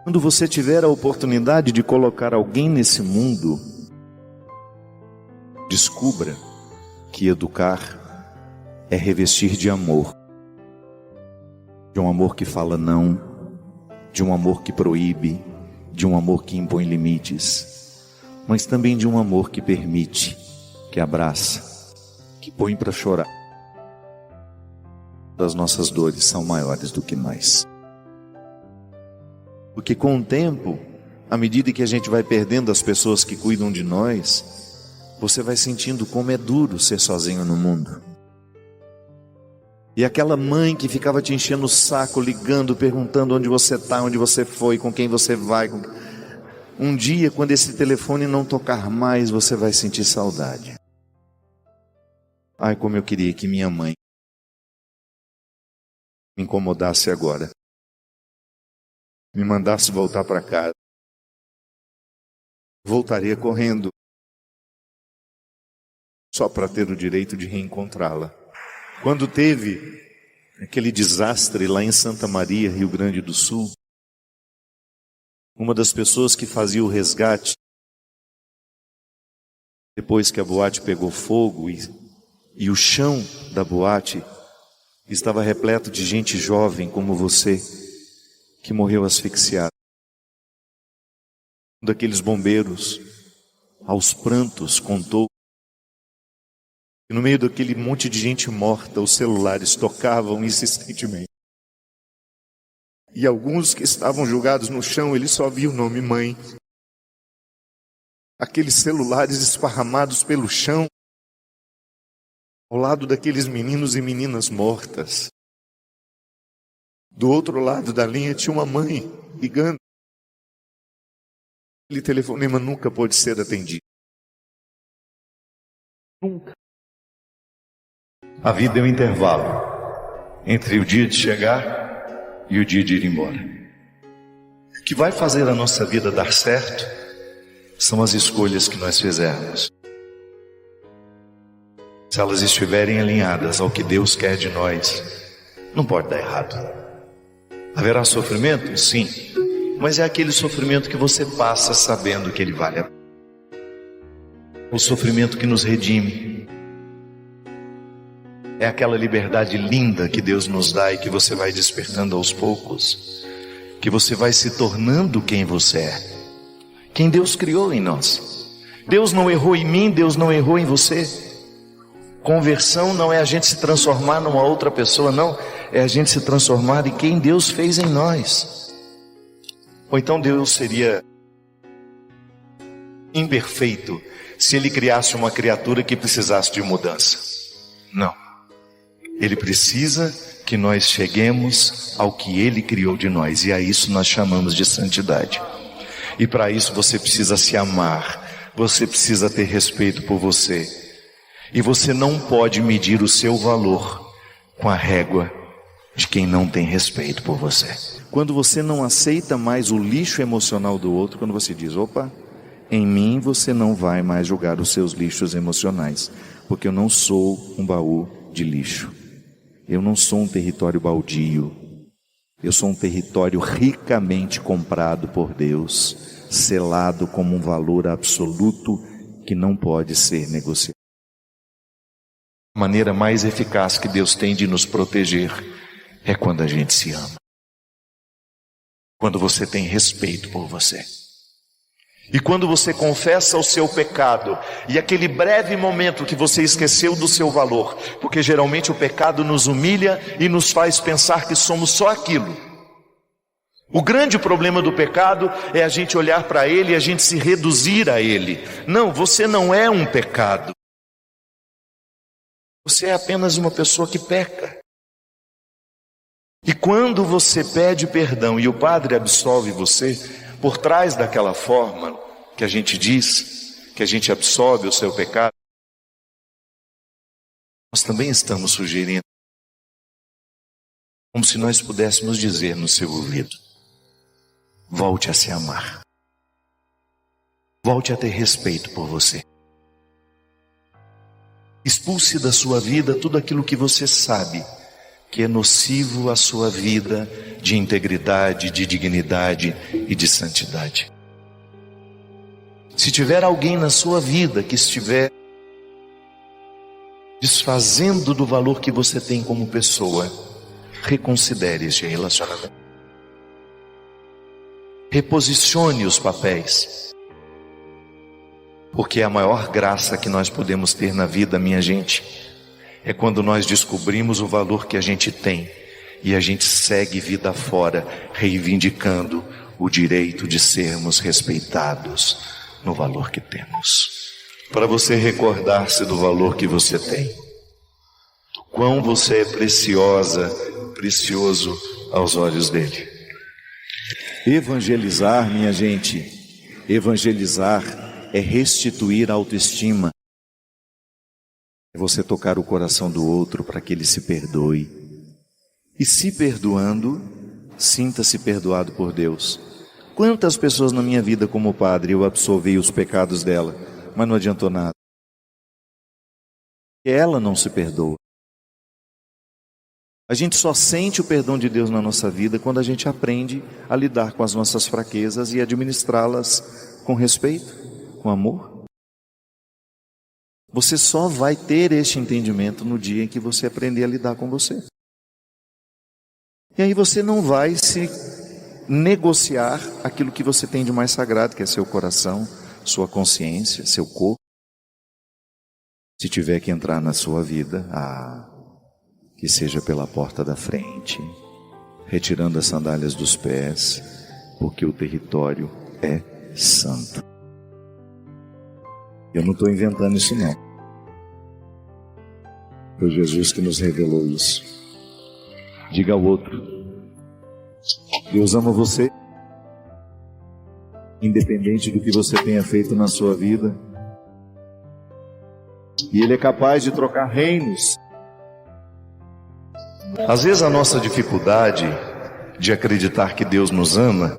Quando você tiver a oportunidade de colocar alguém nesse mundo, descubra que educar é revestir de amor. De um amor que fala não, de um amor que proíbe, de um amor que impõe limites, mas também de um amor que permite, que abraça, que põe para chorar. As nossas dores são maiores do que nós. Porque com o tempo, à medida que a gente vai perdendo as pessoas que cuidam de nós, você vai sentindo como é duro ser sozinho no mundo. E aquela mãe que ficava te enchendo o saco, ligando, perguntando onde você está, onde você foi, com quem você vai. Um dia, quando esse telefone não tocar mais, você vai sentir saudade. Ai, como eu queria que minha mãe me incomodasse agora. Me mandasse voltar para casa. Voltaria correndo, só para ter o direito de reencontrá-la. Quando teve aquele desastre lá em Santa Maria, Rio Grande do Sul, uma das pessoas que fazia o resgate, depois que a boate pegou fogo e o chão da boate estava repleto de gente jovem como você, que morreu asfixiada. Um daqueles bombeiros, aos prantos, contou que no meio daquele monte de gente morta, os celulares tocavam insistentemente. E alguns que estavam jogados no chão, ele só via o nome mãe. Aqueles celulares esparramados pelo chão, ao lado daqueles meninos e meninas mortas. Do outro lado da linha tinha uma mãe ligando. Aquele telefonema nunca pôde ser atendido. Nunca. A vida é um intervalo entre o dia de chegar e o dia de ir embora. O que vai fazer a nossa vida dar certo são as escolhas que nós fizermos. Se elas estiverem alinhadas ao que Deus quer de nós, não pode dar errado. Haverá sofrimento? Sim, mas é aquele sofrimento que você passa sabendo que ele vale a pena. O sofrimento que nos redime. É aquela liberdade linda que Deus nos dá e que você vai despertando aos poucos, que você vai se tornando quem você é, quem Deus criou em nós. Deus não errou em mim, Deus não errou em você. Conversão não é a gente se transformar numa outra pessoa, não, é a gente se transformar em quem Deus fez em nós. Ou então Deus seria imperfeito se Ele criasse uma criatura que precisasse de mudança. Não. Ele precisa que nós cheguemos ao que Ele criou de nós, e a isso nós chamamos de santidade. E para isso você precisa se amar, você precisa ter respeito por você, e você não pode medir o seu valor com a régua de quem não tem respeito por você. Quando você não aceita mais o lixo emocional do outro, quando você diz, opa, em mim você não vai mais jogar os seus lixos emocionais, porque eu não sou um baú de lixo. Eu não sou um território baldio, eu sou um território ricamente comprado por Deus, selado como um valor absoluto que não pode ser negociado. A maneira mais eficaz que Deus tem de nos proteger é quando a gente se ama. Quando você tem respeito por você. E quando você confessa o seu pecado, e aquele breve momento que você esqueceu do seu valor, porque geralmente o pecado nos humilha e nos faz pensar que somos só aquilo. O grande problema do pecado é a gente olhar para ele e a gente se reduzir a ele. Não, você não é um pecado. Você é apenas uma pessoa que peca. E quando você pede perdão e o Padre absolve você, por trás daquela forma que a gente diz, que a gente absolve o seu pecado, nós também estamos sugerindo, como se nós pudéssemos dizer no seu ouvido, volte a se amar, volte a ter respeito por você, expulse da sua vida tudo aquilo que você sabe que é nocivo à sua vida de integridade, de dignidade e de santidade. Se tiver alguém na sua vida que estiver desfazendo do valor que você tem como pessoa, reconsidere este relacionamento. Reposicione os papéis. Porque a maior graça que nós podemos ter na vida, minha gente, é quando nós descobrimos o valor que a gente tem e a gente segue vida fora, reivindicando o direito de sermos respeitados no valor que temos. Para você recordar-se do valor que você tem, do quão você é precioso aos olhos dele. Evangelizar, minha gente, evangelizar é restituir a autoestima. É você tocar o coração do outro para que ele se perdoe. E se perdoando, sinta-se perdoado por Deus. Quantas pessoas na minha vida como padre eu absolvi os pecados dela, mas não adiantou nada. Ela não se perdoa. A gente só sente o perdão de Deus na nossa vida quando a gente aprende a lidar com as nossas fraquezas e administrá-las com respeito, com amor. Você só vai ter este entendimento no dia em que você aprender a lidar com você. E aí você não vai se negociar aquilo que você tem de mais sagrado, que é seu coração, sua consciência, seu corpo. Se tiver que entrar na sua vida, que seja pela porta da frente, retirando as sandálias dos pés, porque o território é santo. Eu não estou inventando isso não. Foi Jesus que nos revelou isso. Diga ao outro: Deus ama você, independente do que você tenha feito na sua vida, e Ele é capaz de trocar reinos. Às vezes a nossa dificuldade de acreditar que Deus nos ama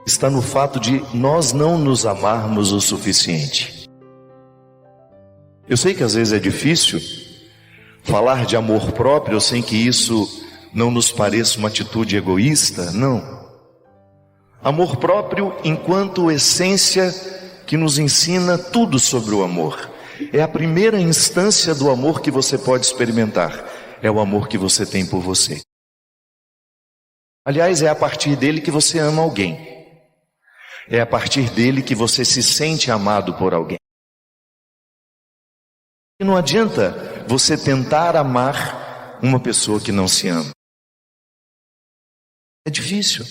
está no fato de nós não nos amarmos o suficiente. Eu sei que às vezes é difícil falar de amor próprio sem que isso não nos pareça uma atitude egoísta, não. Amor próprio enquanto essência que nos ensina tudo sobre o amor. É a primeira instância do amor que você pode experimentar. É o amor que você tem por você. Aliás, é a partir dele que você ama alguém. É a partir dele que você se sente amado por alguém. E não adianta você tentar amar uma pessoa que não se ama. É difícil.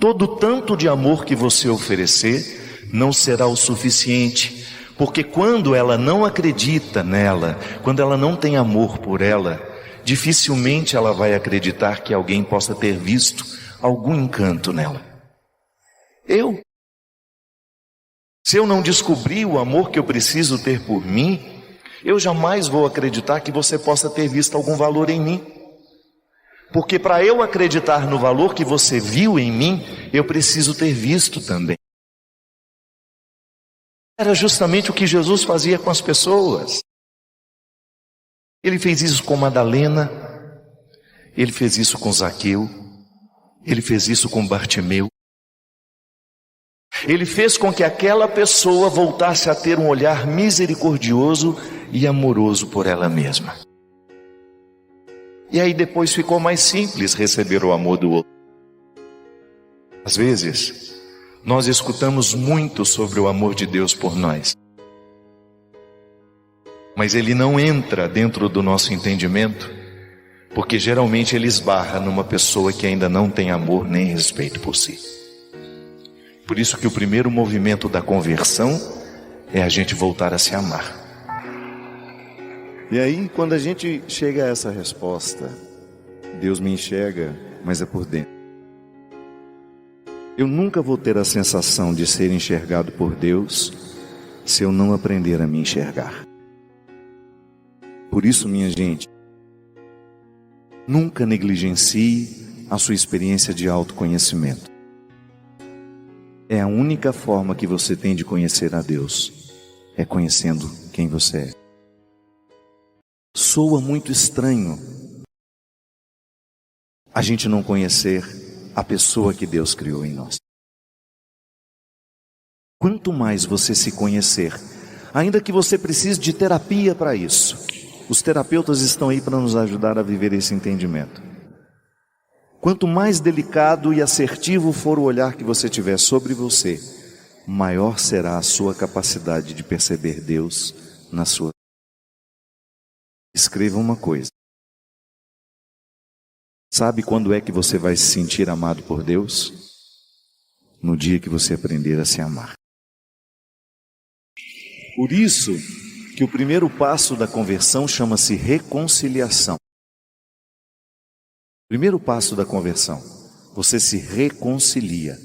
Todo tanto de amor que você oferecer não será o suficiente, porque quando ela não acredita nela, quando ela não tem amor por ela, dificilmente ela vai acreditar que alguém possa ter visto algum encanto nela. Se eu não descobrir o amor que eu preciso ter por mim, eu jamais vou acreditar que você possa ter visto algum valor em mim. Porque para eu acreditar no valor que você viu em mim, eu preciso ter visto também. Era justamente o que Jesus fazia com as pessoas. Ele fez isso com Madalena, ele fez isso com Zaqueu, ele fez isso com Bartimeu. Ele fez com que aquela pessoa voltasse a ter um olhar misericordioso e amoroso por ela mesma. E aí depois ficou mais simples receber o amor do outro. Às vezes, nós escutamos muito sobre o amor de Deus por nós, mas ele não entra dentro do nosso entendimento, porque geralmente ele esbarra numa pessoa que ainda não tem amor nem respeito por si. Por isso que o primeiro movimento da conversão é a gente voltar a se amar. E aí, quando a gente chega a essa resposta, Deus me enxerga, mas é por dentro. Eu nunca vou ter a sensação de ser enxergado por Deus se eu não aprender a me enxergar. Por isso, minha gente, nunca negligencie a sua experiência de autoconhecimento. É a única forma que você tem de conhecer a Deus, é conhecendo quem você é. Soa muito estranho a gente não conhecer a pessoa que Deus criou em nós. Quanto mais você se conhecer, ainda que você precise de terapia para isso, os terapeutas estão aí para nos ajudar a viver esse entendimento. Quanto mais delicado e assertivo for o olhar que você tiver sobre você, maior será a sua capacidade de perceber Deus na sua vida. Escreva uma coisa. Sabe quando é que você vai se sentir amado por Deus? No dia que você aprender a se amar. Por isso que o primeiro passo da conversão chama-se reconciliação. Primeiro passo da conversão, você se reconcilia.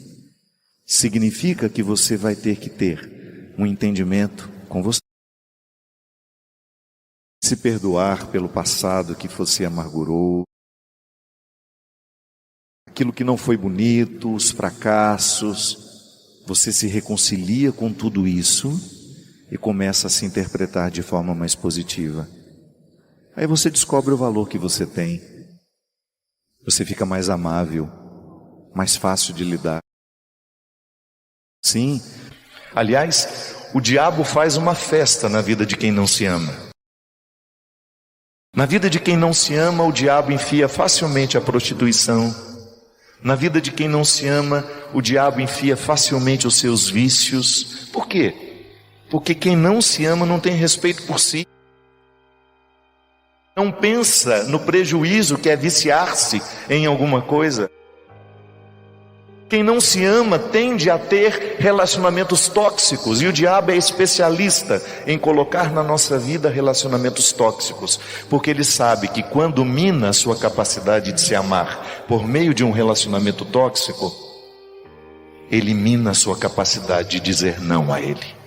Significa que você vai ter que ter um entendimento com você. Se perdoar pelo passado que você amargurou, aquilo que não foi bonito, os fracassos, você se reconcilia com tudo isso e começa a se interpretar de forma mais positiva. Aí você descobre o valor que você tem. Você fica mais amável, mais fácil de lidar. Sim. Aliás, o diabo faz uma festa na vida de quem não se ama. Na vida de quem não se ama, o diabo enfia facilmente a prostituição. Na vida de quem não se ama, o diabo enfia facilmente os seus vícios. Por quê? Porque quem não se ama não tem respeito por si. Não pensa no prejuízo que é viciar-se em alguma coisa. Quem não se ama tende a ter relacionamentos tóxicos, e o diabo é especialista em colocar na nossa vida relacionamentos tóxicos, porque ele sabe que quando mina a sua capacidade de se amar por meio de um relacionamento tóxico, ele mina a sua capacidade de dizer não a ele.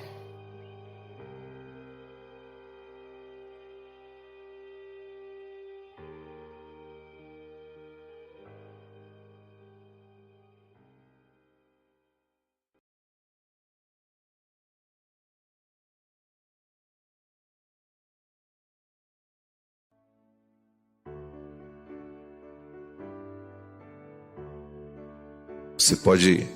Você pode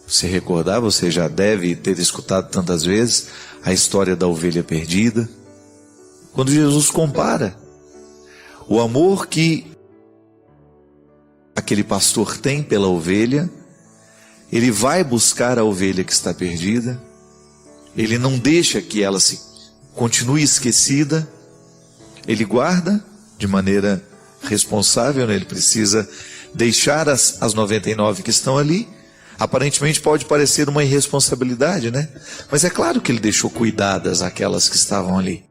se recordar, você já deve ter escutado tantas vezes a história da ovelha perdida. Quando Jesus compara o amor que aquele pastor tem pela ovelha, ele vai buscar a ovelha que está perdida, ele não deixa que ela se continue esquecida, ele guarda de maneira responsável, né? Ele precisa deixar as 99 que estão ali. Aparentemente pode parecer uma irresponsabilidade, né? Mas é claro que ele deixou cuidadas aquelas que estavam ali.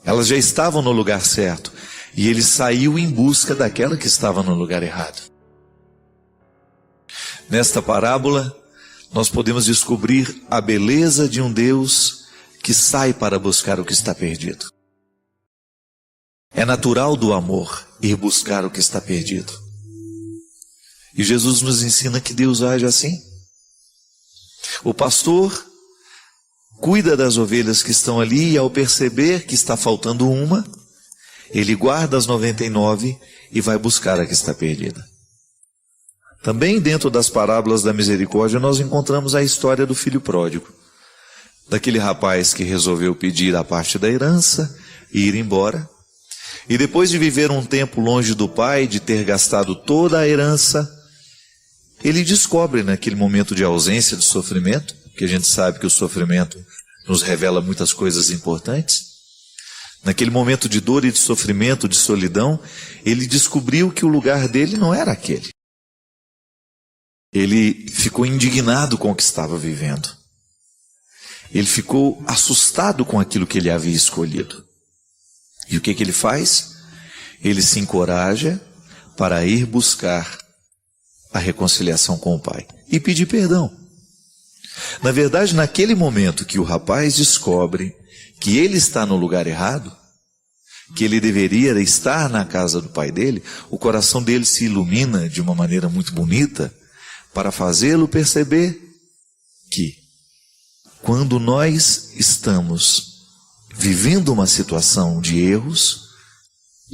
Elas já estavam no lugar certo, e ele saiu em busca daquela que estava no lugar errado. Nesta parábola, nós podemos descobrir a beleza de um Deus que sai para buscar o que está perdido. É natural do amor ir buscar o que está perdido. E Jesus nos ensina que Deus age assim. O pastor cuida das ovelhas que estão ali, e ao perceber que está faltando uma, ele guarda as 99 e vai buscar a que está perdida. Também dentro das parábolas da misericórdia nós encontramos a história do filho pródigo, daquele rapaz que resolveu pedir a parte da herança e ir embora. E depois de viver um tempo longe do pai, de ter gastado toda a herança, ele descobre naquele momento de ausência, de sofrimento, que a gente sabe que o sofrimento nos revela muitas coisas importantes. Naquele momento de dor e de sofrimento, de solidão, ele descobriu que o lugar dele não era aquele. Ele ficou indignado com o que estava vivendo. Ele ficou assustado com aquilo que ele havia escolhido. E o que ele faz? Ele se encoraja para ir buscar a reconciliação com o pai e pedir perdão. Na verdade, naquele momento que o rapaz descobre que ele está no lugar errado, que ele deveria estar na casa do pai dele, o coração dele se ilumina de uma maneira muito bonita para fazê-lo perceber que quando nós estamos vivendo uma situação de erros,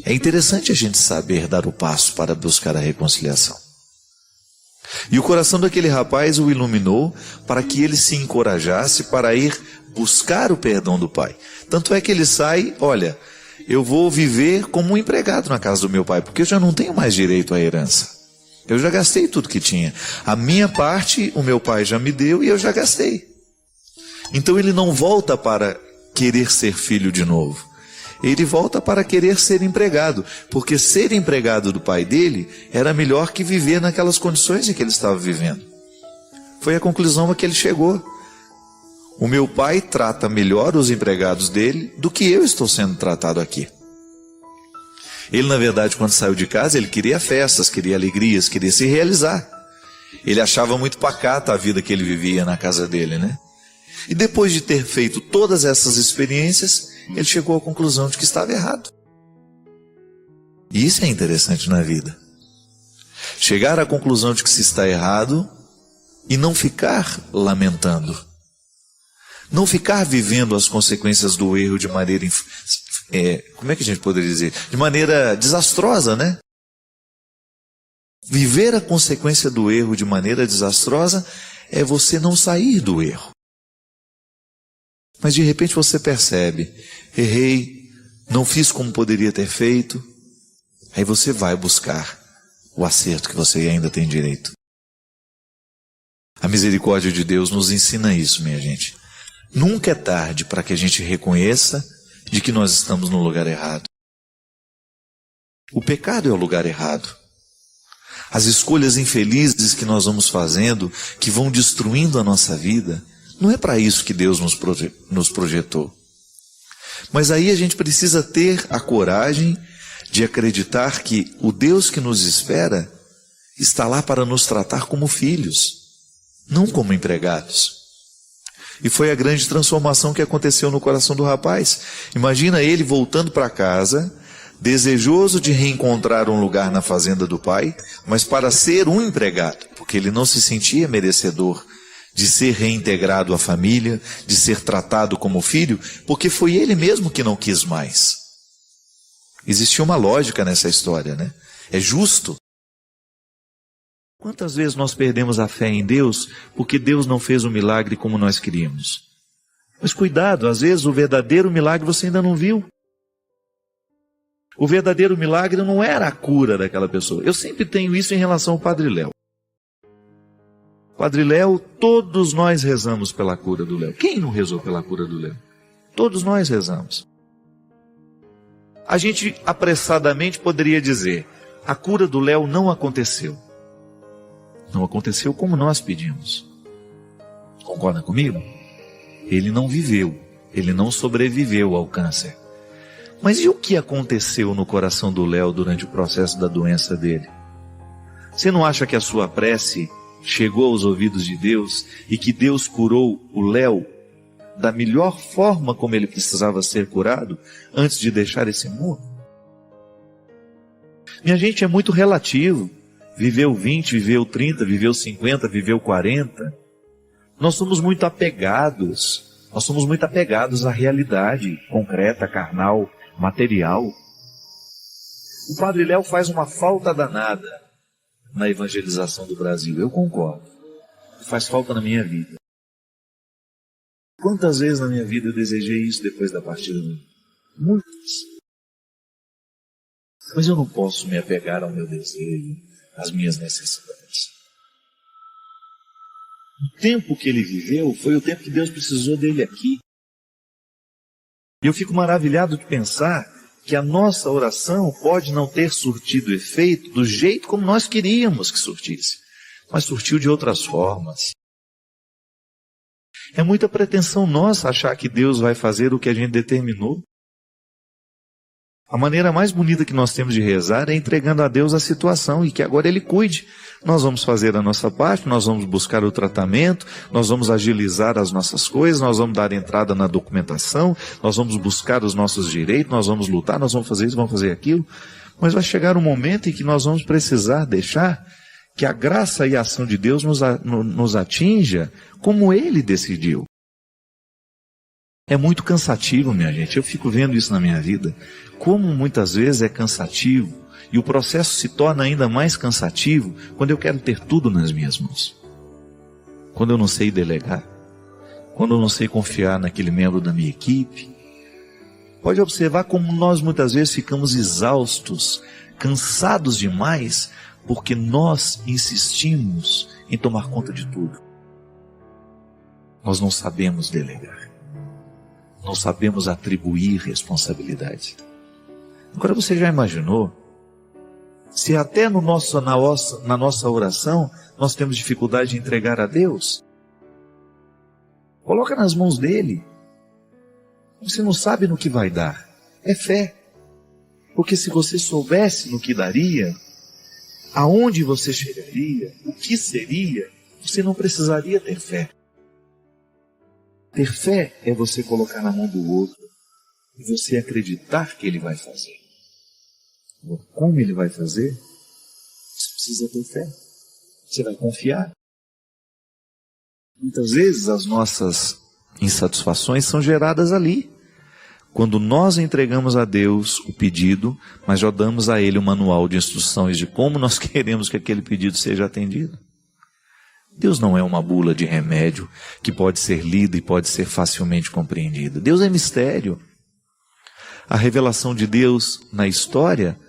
É interessante a gente saber dar o passo para buscar a reconciliação. E o coração daquele rapaz o iluminou para que ele se encorajasse para ir buscar o perdão do pai. Tanto é que ele sai, olha, eu vou viver como um empregado na casa do meu pai, porque eu já não tenho mais direito à herança. Eu já gastei tudo que tinha. A minha parte, o meu pai já me deu e eu já gastei. Então ele não volta para querer ser filho de novo. Ele volta para querer ser empregado, porque ser empregado do pai dele era melhor que viver naquelas condições em que ele estava vivendo. Foi a conclusão a que ele chegou. O meu pai trata melhor os empregados dele do que eu estou sendo tratado aqui. Ele, na verdade, quando saiu de casa, ele queria festas, queria alegrias, queria se realizar. Ele achava muito pacata a vida que ele vivia na casa dele, né? E depois de ter feito todas essas experiências, ele chegou à conclusão de que estava errado. E isso é interessante na vida. Chegar à conclusão de que se está errado e não ficar lamentando. Não ficar vivendo as consequências do erro de maneira, como é que a gente poderia dizer? De maneira desastrosa, né? Viver a consequência do erro de maneira desastrosa é você não sair do erro. Mas de repente você percebe, errei, não fiz como poderia ter feito. Aí você vai buscar o acerto que você ainda tem direito. A misericórdia de Deus nos ensina isso, minha gente. Nunca é tarde para que a gente reconheça de que nós estamos no lugar errado. O pecado é o lugar errado. As escolhas infelizes que nós vamos fazendo, que vão destruindo a nossa vida, não é para isso que Deus nos projetou. Mas aí a gente precisa ter a coragem de acreditar que o Deus que nos espera está lá para nos tratar como filhos, não como empregados. E foi a grande transformação que aconteceu no coração do rapaz. Imagina ele voltando para casa, desejoso de reencontrar um lugar na fazenda do pai, mas para ser um empregado, porque ele não se sentia merecedor de ser reintegrado à família, de ser tratado como filho, porque foi ele mesmo que não quis mais. Existia uma lógica nessa história, né? É justo. Quantas vezes nós perdemos a fé em Deus porque Deus não fez o milagre como nós queríamos? Mas cuidado, às vezes o verdadeiro milagre você ainda não viu. O verdadeiro milagre não era a cura daquela pessoa. Eu sempre tenho isso em relação ao Padre Léo. Padre Léo, todos nós rezamos pela cura do Léo. Quem não rezou pela cura do Léo? Todos nós rezamos. A gente apressadamente poderia dizer, a cura do Léo não aconteceu. Não aconteceu como nós pedimos. Concorda comigo? Ele não viveu, ele não sobreviveu ao câncer. Mas e o que aconteceu no coração do Léo durante o processo da doença dele? Você não acha que a sua prece chegou aos ouvidos de Deus e que Deus curou o Léo da melhor forma como ele precisava ser curado antes de deixar esse mundo? Minha gente, é muito relativo. Viveu 20, viveu 30, viveu 50, viveu 40. Nós somos muito apegados. Nós somos muito apegados à realidade concreta, carnal, material. O Padre Léo faz uma falta danada na evangelização do Brasil. Eu concordo. Faz falta na minha vida. Quantas vezes na minha vida eu desejei isso depois da partida dele? Muitas. Mas eu não posso me apegar ao meu desejo, às minhas necessidades. O tempo que ele viveu foi o tempo que Deus precisou dele aqui. E eu fico maravilhado de pensar que a nossa oração pode não ter surtido efeito do jeito como nós queríamos que surtisse, mas surtiu de outras formas. É muita pretensão nossa achar que Deus vai fazer o que a gente determinou. A maneira mais bonita que nós temos de rezar é entregando a Deus a situação e que agora Ele cuide. Nós vamos fazer a nossa parte, nós vamos buscar o tratamento, nós vamos agilizar as nossas coisas, nós vamos dar entrada na documentação, nós vamos buscar os nossos direitos, nós vamos lutar, nós vamos fazer isso, vamos fazer aquilo. Mas vai chegar um momento em que nós vamos precisar deixar que a graça e a ação de Deus nos atinja como Ele decidiu. É muito cansativo, minha gente. Eu fico vendo isso na minha vida. Como muitas vezes é cansativo. E o processo se torna ainda mais cansativo quando eu quero ter tudo nas minhas mãos. Quando eu não sei delegar. Quando eu não sei confiar naquele membro da minha equipe. Pode observar como nós muitas vezes ficamos exaustos, cansados demais, porque nós insistimos em tomar conta de tudo. Nós não sabemos delegar. Não sabemos atribuir responsabilidade. Agora você já imaginou? Se até na nossa oração nós temos dificuldade de entregar a Deus, coloca nas mãos dele. Você não sabe no que vai dar. É fé. Porque se você soubesse no que daria, aonde você chegaria, o que seria, você não precisaria ter fé. Ter fé é você colocar na mão do outro e você acreditar que ele vai fazer. Como ele vai fazer? Você precisa ter fé. Você vai confiar. Muitas vezes as nossas insatisfações são geradas ali. Quando nós entregamos a Deus o pedido, mas já damos a Ele o manual de instruções de como nós queremos que aquele pedido seja atendido. Deus não é uma bula de remédio que pode ser lida e pode ser facilmente compreendida. Deus é mistério. A revelação de Deus na história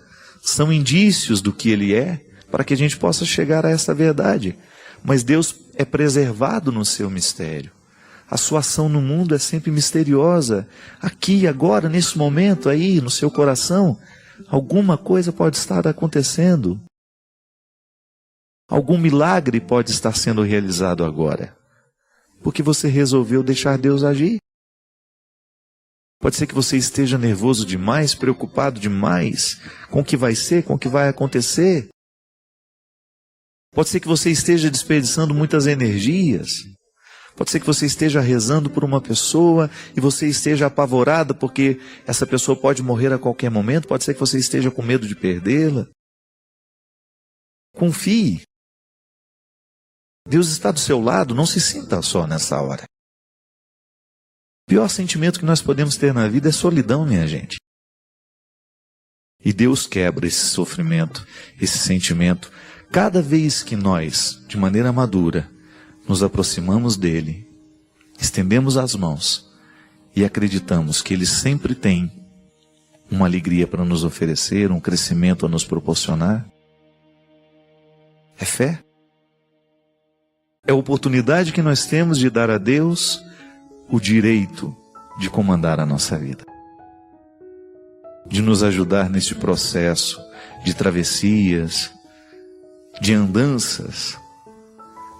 são indícios do que Ele é, para que a gente possa chegar a essa verdade. Mas Deus é preservado no seu mistério. A sua ação no mundo é sempre misteriosa. Aqui, agora, nesse momento, aí, no seu coração, alguma coisa pode estar acontecendo. Algum milagre pode estar sendo realizado agora. Porque você resolveu deixar Deus agir. Pode ser que você esteja nervoso demais, preocupado demais com o que vai ser, com o que vai acontecer. Pode ser que você esteja desperdiçando muitas energias. Pode ser que você esteja rezando por uma pessoa e você esteja apavorado porque essa pessoa pode morrer a qualquer momento. Pode ser que você esteja com medo de perdê-la. Confie. Deus está do seu lado, não se sinta só nessa hora. O pior sentimento que nós podemos ter na vida é solidão, minha gente. E Deus quebra esse sofrimento, esse sentimento, cada vez que nós, de maneira madura, nos aproximamos dele, estendemos as mãos e acreditamos que ele sempre tem uma alegria para nos oferecer, um crescimento a nos proporcionar. É fé. É a oportunidade que nós temos de dar a Deus o direito de comandar a nossa vida. De nos ajudar neste processo de travessias, de andanças.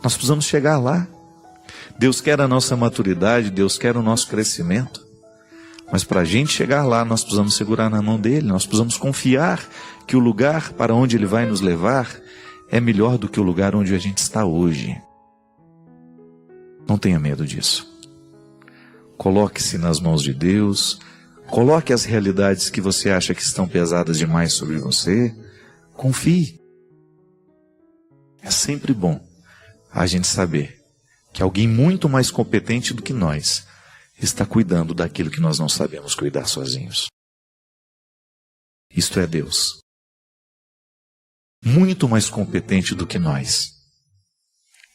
Nós precisamos chegar lá. Deus quer a nossa maturidade, Deus quer o nosso crescimento. Mas para a gente chegar lá, nós precisamos segurar na mão dele, nós precisamos confiar que o lugar para onde ele vai nos levar é melhor do que o lugar onde a gente está hoje. Não tenha medo disso. Coloque-se nas mãos de Deus, coloque as realidades que você acha que estão pesadas demais sobre você, confie. É sempre bom a gente saber que alguém muito mais competente do que nós está cuidando daquilo que nós não sabemos cuidar sozinhos. Isto é Deus. Muito mais competente do que nós.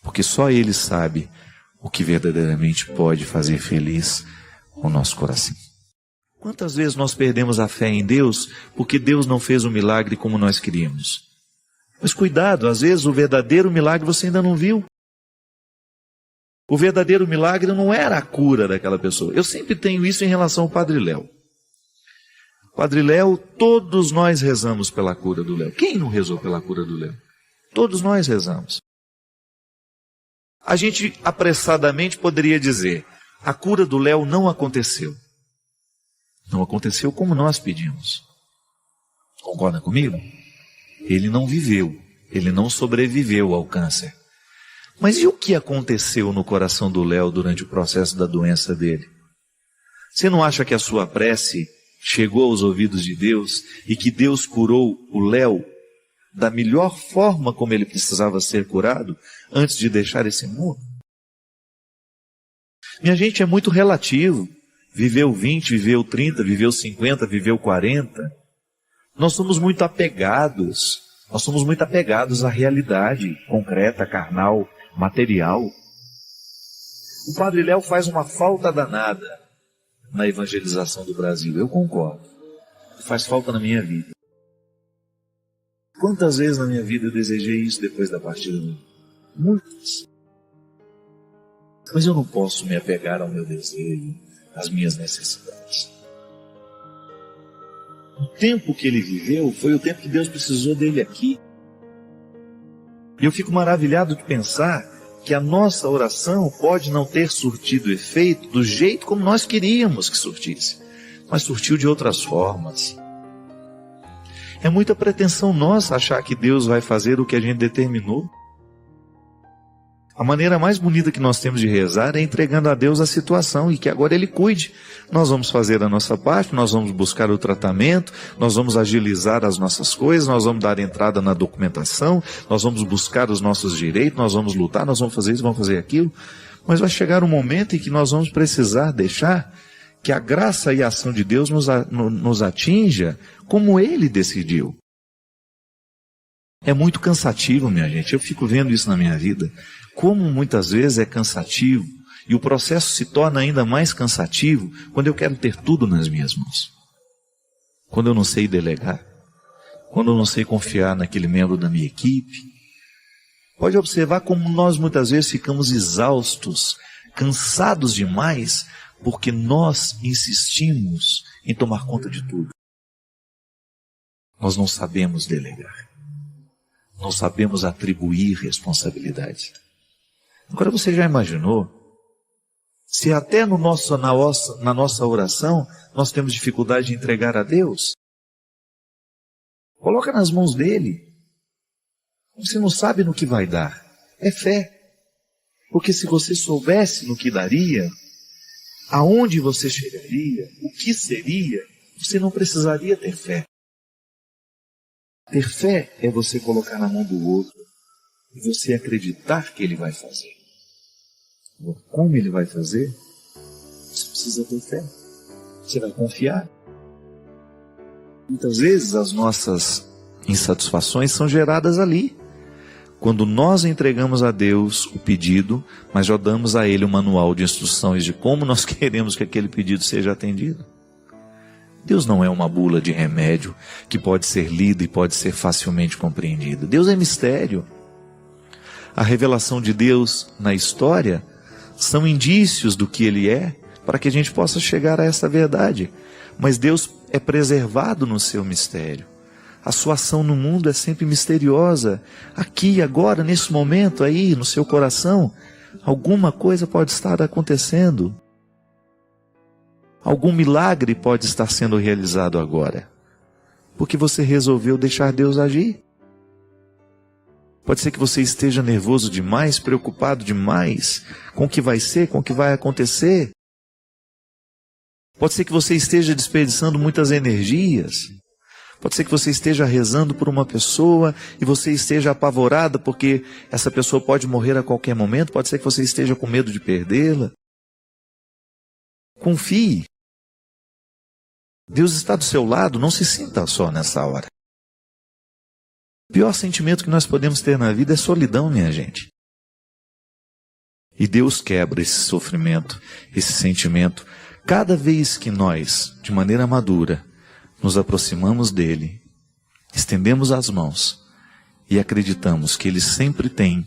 Porque só Ele sabe o que verdadeiramente pode fazer feliz o nosso coração. Quantas vezes nós perdemos a fé em Deus porque Deus não fez um milagre como nós queríamos? Mas cuidado, às vezes o verdadeiro milagre você ainda não viu. O verdadeiro milagre não era a cura daquela pessoa. Eu sempre tenho isso em relação ao Padre Léo. Padre Léo, todos nós rezamos pela cura do Léo. Quem não rezou pela cura do Léo? Todos nós rezamos. A gente apressadamente poderia dizer, a cura do Léo não aconteceu. Não aconteceu como nós pedimos. Concorda comigo? Ele não viveu, ele não sobreviveu ao câncer. Mas e o que aconteceu no coração do Léo durante o processo da doença dele? Você não acha que a sua prece chegou aos ouvidos de Deus e que Deus curou o Léo da melhor forma como ele precisava ser curado antes de deixar esse mundo? Minha gente, é muito relativo. viveu 20, viveu 30, viveu 50, viveu 40. Nós somos muito apegados à realidade concreta, carnal, material. O Padre Léo faz uma falta danada na evangelização do Brasil, eu concordo. Faz falta na minha vida. Quantas vezes na minha vida eu desejei isso depois da partida dele? Muitas. Mas eu não posso me apegar ao meu desejo, às minhas necessidades. O tempo que ele viveu foi o tempo que Deus precisou dele aqui. E eu fico maravilhado de pensar que a nossa oração pode não ter surtido efeito do jeito como nós queríamos que surtisse, mas surtiu de outras formas. É muita pretensão nossa achar que Deus vai fazer o que a gente determinou. A maneira mais bonita que nós temos de rezar é entregando a Deus a situação e que agora Ele cuide. Nós vamos fazer a nossa parte, nós vamos buscar o tratamento, nós vamos agilizar as nossas coisas, nós vamos dar entrada na documentação, nós vamos buscar os nossos direitos, nós vamos lutar, nós vamos fazer isso, vamos fazer aquilo. Mas vai chegar um momento em que nós vamos precisar deixar que a graça e a ação de Deus nos atinja como Ele decidiu. É muito cansativo, minha gente. Eu fico vendo isso na minha vida. Como muitas vezes é cansativo. E o processo se torna ainda mais cansativo quando eu quero ter tudo nas minhas mãos. Quando eu não sei delegar. Quando eu não sei confiar naquele membro da minha equipe. Pode observar como nós muitas vezes ficamos exaustos, cansados demais, porque nós insistimos em tomar conta de tudo. Nós não sabemos delegar. Não sabemos atribuir responsabilidades. Agora você já imaginou? Se até na nossa oração nós temos dificuldade de entregar a Deus, coloca nas mãos dele. Você não sabe no que vai dar. É fé. Porque se você soubesse no que daria, aonde você chegaria, o que seria, você não precisaria ter fé. Ter fé é você colocar na mão do outro e você acreditar que ele vai fazer. Como ele vai fazer? Você precisa ter fé. Você vai confiar. Muitas vezes as nossas insatisfações são geradas ali. Quando nós entregamos a Deus o pedido, mas já damos a Ele o manual de instruções de como nós queremos que aquele pedido seja atendido. Deus não é uma bula de remédio que pode ser lida e pode ser facilmente compreendida. Deus é mistério. A revelação de Deus na história são indícios do que Ele é, para que a gente possa chegar a essa verdade. Mas Deus é preservado no seu mistério. A sua ação no mundo é sempre misteriosa. Aqui, agora, nesse momento aí, no seu coração, alguma coisa pode estar acontecendo. Algum milagre pode estar sendo realizado agora, porque você resolveu deixar Deus agir. Pode ser que você esteja nervoso demais, preocupado demais com o que vai ser, com o que vai acontecer. Pode ser que você esteja desperdiçando muitas energias. Pode ser que você esteja rezando por uma pessoa e você esteja apavorada porque essa pessoa pode morrer a qualquer momento. Pode ser que você esteja com medo de perdê-la. Confie. Deus está do seu lado, não se sinta só nessa hora. O pior sentimento que nós podemos ter na vida é solidão, minha gente. E Deus quebra esse sofrimento, esse sentimento, cada vez que nós, de maneira madura, nos aproximamos dele, estendemos as mãos e acreditamos que ele sempre tem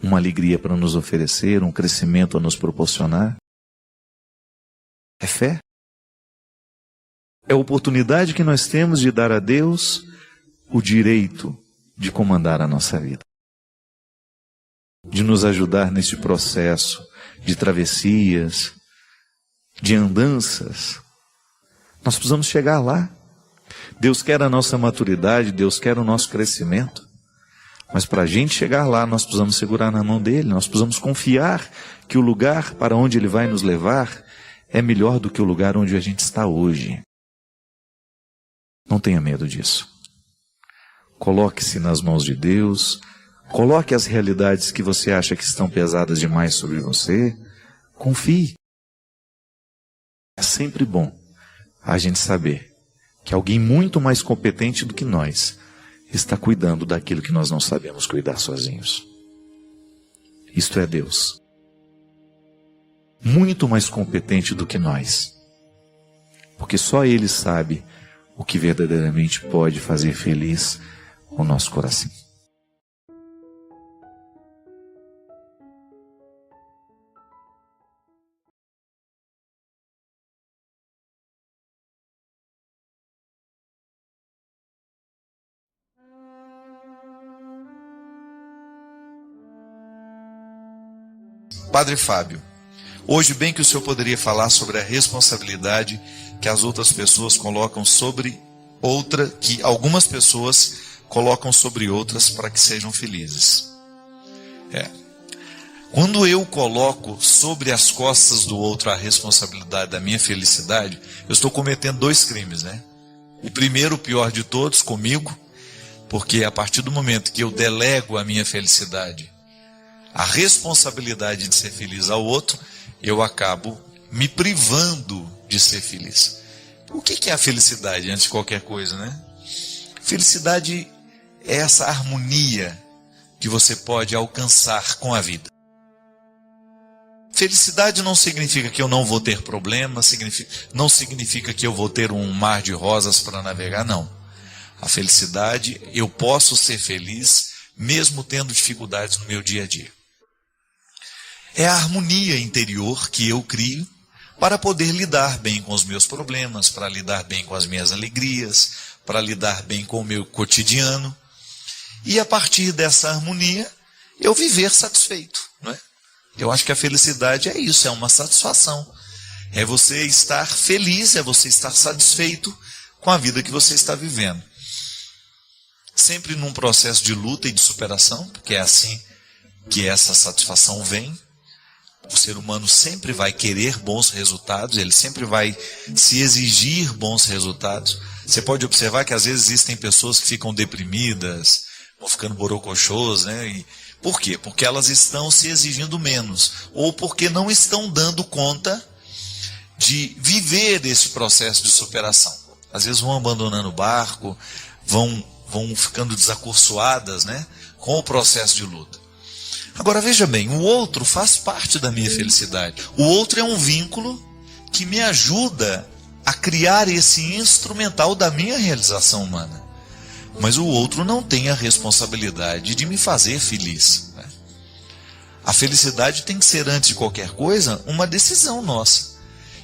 uma alegria para nos oferecer, um crescimento a nos proporcionar. É fé. É a oportunidade que nós temos de dar a Deus o direito de comandar a nossa vida. De nos ajudar neste processo de travessias, de andanças. Nós precisamos chegar lá. Deus quer a nossa maturidade, Deus quer o nosso crescimento. Mas para a gente chegar lá, nós precisamos segurar na mão dele, nós precisamos confiar que o lugar para onde ele vai nos levar é melhor do que o lugar onde a gente está hoje. Não tenha medo disso. Coloque-se nas mãos de Deus, coloque as realidades que você acha que estão pesadas demais sobre você, confie. É sempre bom a gente saber que alguém muito mais competente do que nós está cuidando daquilo que nós não sabemos cuidar sozinhos. Isto é Deus. Muito mais competente do que nós. Porque só Ele sabe o que verdadeiramente pode fazer feliz o nosso coração. Padre Fábio, hoje bem que o senhor poderia falar sobre a responsabilidade que as outras pessoas colocam sobre outra, que algumas pessoas colocam sobre outras para que sejam felizes. Quando eu coloco sobre as costas do outro a responsabilidade da minha felicidade, eu estou cometendo 2 crimes, né? O primeiro, o pior de todos, comigo, porque a partir do momento que eu delego a minha felicidade, a responsabilidade de ser feliz ao outro, eu acabo me privando de ser feliz. O que é a felicidade, antes de qualquer coisa, né? Felicidade é essa harmonia que você pode alcançar com a vida. Felicidade não significa que eu não vou ter problemas, não significa que eu vou ter um mar de rosas para navegar, não. A felicidade, eu posso ser feliz mesmo tendo dificuldades no meu dia a dia. É a harmonia interior que eu crio para poder lidar bem com os meus problemas, para lidar bem com as minhas alegrias, para lidar bem com o meu cotidiano. E a partir dessa harmonia, eu viver satisfeito, não é? Eu acho que a felicidade é isso, é uma satisfação. É você estar feliz, é você estar satisfeito com a vida que você está vivendo. Sempre num processo de luta e de superação, porque é assim que essa satisfação vem. O ser humano sempre vai querer bons resultados, ele sempre vai se exigir bons resultados. Você pode observar que às vezes existem pessoas que ficam deprimidas, vão ficando borocochôs, né? E por quê? Porque elas estão se exigindo menos, ou porque não estão dando conta de viver esse processo de superação. Às vezes vão abandonando o barco, vão ficando desacursoadas, né? Com o processo de luta. Agora veja bem, o outro faz parte da minha felicidade. O outro é um vínculo que me ajuda a criar esse instrumental da minha realização humana. Mas o outro não tem a responsabilidade de me fazer feliz, né? A felicidade tem que ser, antes de qualquer coisa, uma decisão nossa.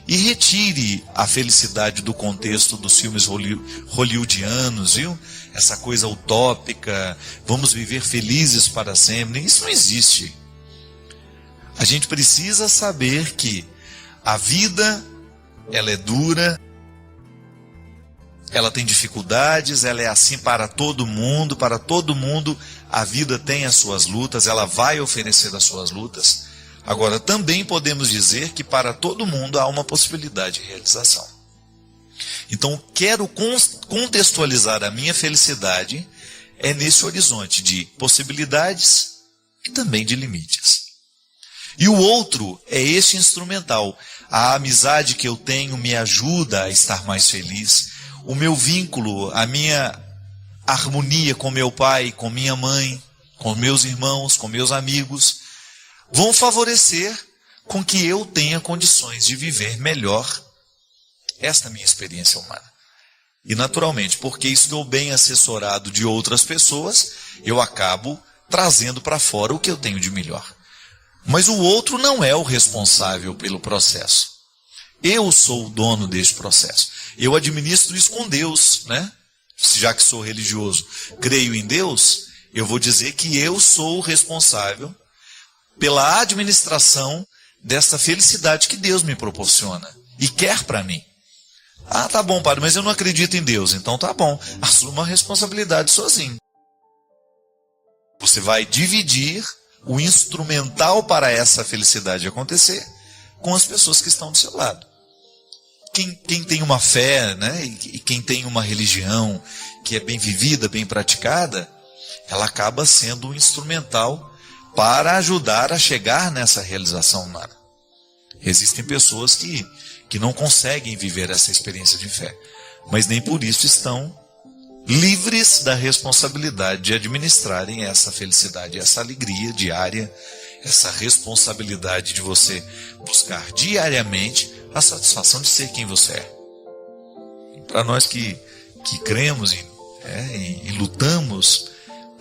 E retire a felicidade do contexto dos filmes hollywoodianos, viu? Essa coisa utópica, vamos viver felizes para sempre. Isso não existe. A gente precisa saber que a vida, ela é dura, ela tem dificuldades, ela é assim para todo mundo a vida tem as suas lutas, ela vai oferecer as suas lutas. Agora, também podemos dizer que para todo mundo há uma possibilidade de realização. Então, quero contextualizar a minha felicidade nesse horizonte de possibilidades e também de limites. E o outro é esse instrumental. A amizade que eu tenho me ajuda a estar mais feliz. O meu vínculo, a minha harmonia com meu pai, com minha mãe, com meus irmãos, com meus amigos, vão favorecer com que eu tenha condições de viver melhor esta minha experiência humana. E naturalmente, porque estou bem assessorado de outras pessoas, eu acabo trazendo para fora o que eu tenho de melhor. Mas o outro não é o responsável pelo processo. Eu sou o dono deste processo. Eu administro isso com Deus, né? Já que sou religioso, creio em Deus, eu vou dizer que eu sou o responsável pela administração dessa felicidade que Deus me proporciona e quer para mim. Ah, tá bom, padre, mas eu não acredito em Deus. Então tá bom, assuma a responsabilidade sozinho. Você vai dividir o instrumental para essa felicidade acontecer com as pessoas que estão do seu lado. Quem tem uma fé, né, e quem tem uma religião que é bem vivida, bem praticada, ela acaba sendo um instrumental para ajudar a chegar nessa realização humana. Existem pessoas que que não conseguem viver essa experiência de fé, mas nem por isso estão livres da responsabilidade de administrarem essa felicidade, essa alegria diária, essa responsabilidade de você buscar diariamente a satisfação de ser quem você é. Para nós que cremos e lutamos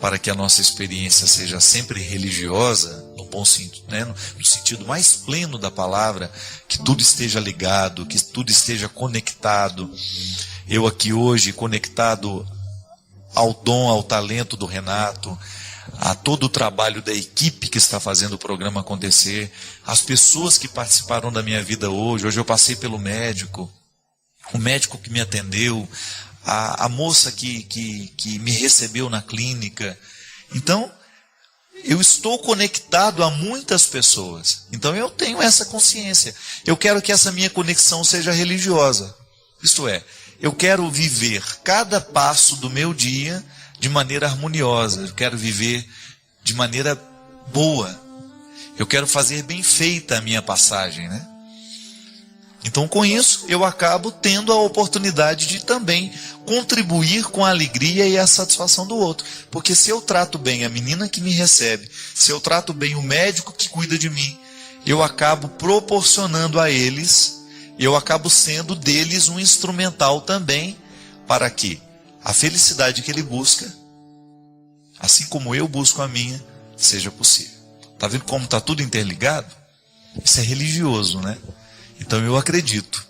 para que a nossa experiência seja sempre religiosa, no bom sentido, no sentido mais pleno da palavra, que tudo esteja ligado, que tudo esteja conectado. Eu aqui hoje conectado ao dom, ao talento do Renato, a todo o trabalho da equipe que está fazendo o programa acontecer, as pessoas que participaram da minha vida hoje. Hoje eu passei pelo médico, o médico que me atendeu, a moça que me recebeu na clínica. Então, eu estou conectado a muitas pessoas. Então eu tenho essa consciência. Eu quero que essa minha conexão seja religiosa. Isto é, eu quero viver cada passo do meu dia de maneira harmoniosa. Eu quero viver de maneira boa. Eu quero fazer bem feita a minha passagem, né? Então, com isso, eu acabo tendo a oportunidade de também contribuir com a alegria e a satisfação do outro. Porque se eu trato bem a menina que me recebe, se eu trato bem o médico que cuida de mim, eu acabo proporcionando a eles, eu acabo sendo deles um instrumental também para que a felicidade que ele busca, assim como eu busco a minha, seja possível. Está vendo como está tudo interligado? Isso é religioso, né? Então eu acredito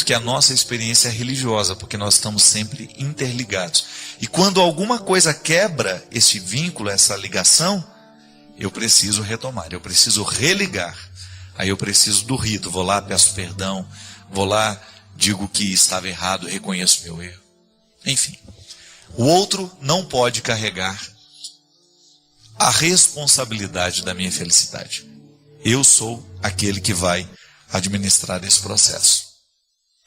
que a nossa experiência é religiosa, porque nós estamos sempre interligados. E quando alguma coisa quebra esse vínculo, essa ligação, eu preciso retomar, eu preciso religar. Aí eu preciso do rito, vou lá, peço perdão, vou lá, digo que estava errado, reconheço meu erro. Enfim, o outro não pode carregar a responsabilidade da minha felicidade. Eu sou aquele que vai administrar esse processo.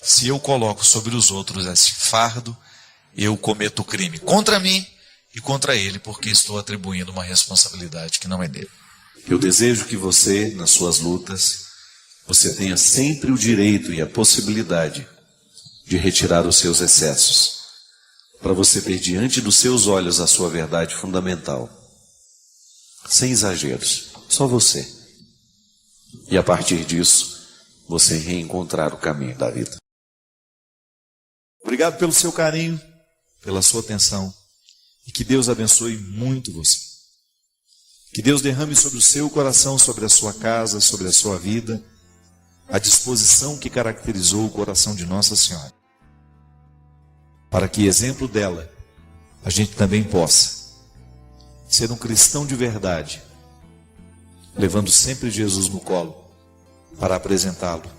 Se eu coloco sobre os outros esse fardo, eu cometo crime contra mim e contra ele, porque estou atribuindo uma responsabilidade que não é dele. Eu desejo que você, nas suas lutas, você tenha sempre o direito e a possibilidade de retirar os seus excessos, para você ver diante dos seus olhos a sua verdade fundamental, sem exageros, só você. E a partir disso, você reencontrar o caminho da vida. Obrigado pelo seu carinho, pela sua atenção, e que Deus abençoe muito você. Que Deus derrame sobre o seu coração, sobre a sua casa, sobre a sua vida, a disposição que caracterizou o coração de Nossa Senhora, para que, exemplo dela, a gente também possa ser um cristão de verdade, levando sempre Jesus no colo, para apresentá-lo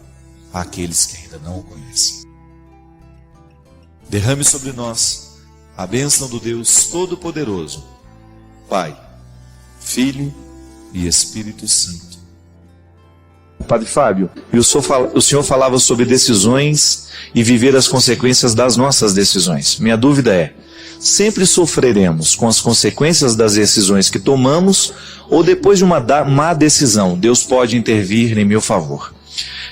àqueles que ainda não o conhecem. Derrame sobre nós a bênção do Deus Todo-Poderoso, Pai, Filho e Espírito Santo. Padre Fábio, e o senhor falava sobre decisões e viver as consequências das nossas decisões. Minha dúvida é, sempre sofreremos com as consequências das decisões que tomamos, ou depois de uma má decisão, Deus pode intervir em meu favor?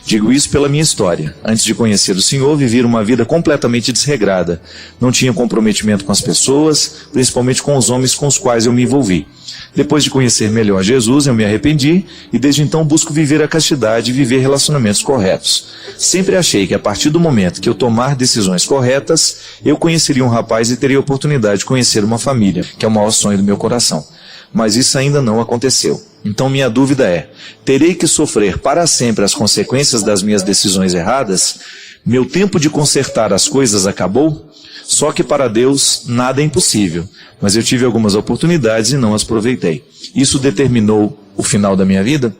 Digo isso pela minha história. Antes de conhecer o Senhor, vivi uma vida completamente desregrada. Não tinha comprometimento com as pessoas, principalmente com os homens com os quais eu me envolvi. Depois de conhecer melhor Jesus, eu me arrependi e desde então busco viver a castidade e viver relacionamentos corretos. Sempre achei que a partir do momento que eu tomar decisões corretas, eu conheceria um rapaz e teria a oportunidade de conhecer uma família, que é o maior sonho do meu coração. Mas isso ainda não aconteceu. Então minha dúvida é, terei que sofrer para sempre as consequências das minhas decisões erradas? Meu tempo de consertar as coisas acabou? Só que para Deus nada é impossível, mas eu tive algumas oportunidades e não as aproveitei. Isso determinou o final da minha vida?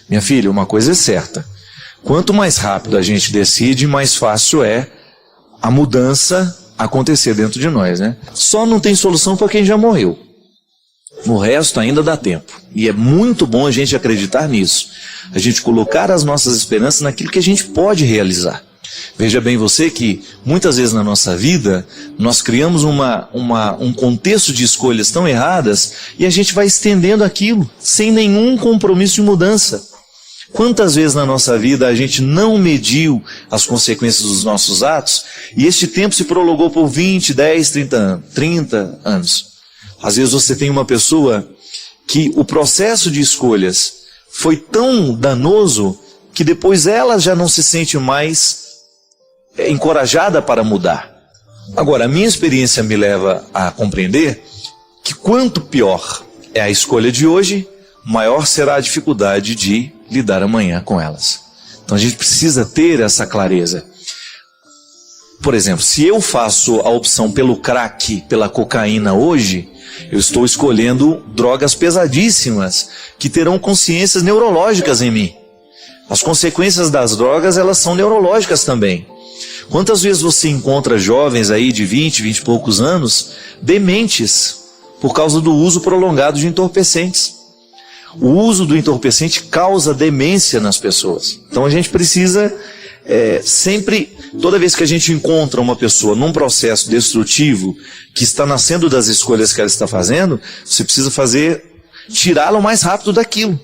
Minha filha, uma coisa é certa, quanto mais rápido a gente decide, mais fácil é a mudança acontecer dentro de nós, né? Só não tem solução para quem já morreu. No resto ainda dá tempo. E é muito bom a gente acreditar nisso. A gente colocar as nossas esperanças naquilo que a gente pode realizar. Veja bem você que muitas vezes na nossa vida nós criamos um contexto de escolhas tão erradas e a gente vai estendendo aquilo sem nenhum compromisso de mudança. Quantas vezes na nossa vida a gente não mediu as consequências dos nossos atos e este tempo se prolongou por 20, 10, 30 anos. Às vezes você tem uma pessoa que o processo de escolhas foi tão danoso que depois ela já não se sente mais encorajada para mudar. Agora, a minha experiência me leva a compreender que quanto pior é a escolha de hoje, maior será a dificuldade de lidar amanhã com elas. Então a gente precisa ter essa clareza. Por exemplo, se eu faço a opção pelo crack, pela cocaína hoje, eu estou escolhendo drogas pesadíssimas que terão consciências neurológicas em mim. As consequências das drogas, elas são neurológicas também. Quantas vezes você encontra jovens aí de 20 e poucos anos dementes por causa do uso prolongado de entorpecentes? O uso do entorpecente causa demência nas pessoas. Então a gente precisa sempre, toda vez que a gente encontra uma pessoa num processo destrutivo que está nascendo das escolhas que ela está fazendo, você precisa tirá-la o mais rápido daquilo.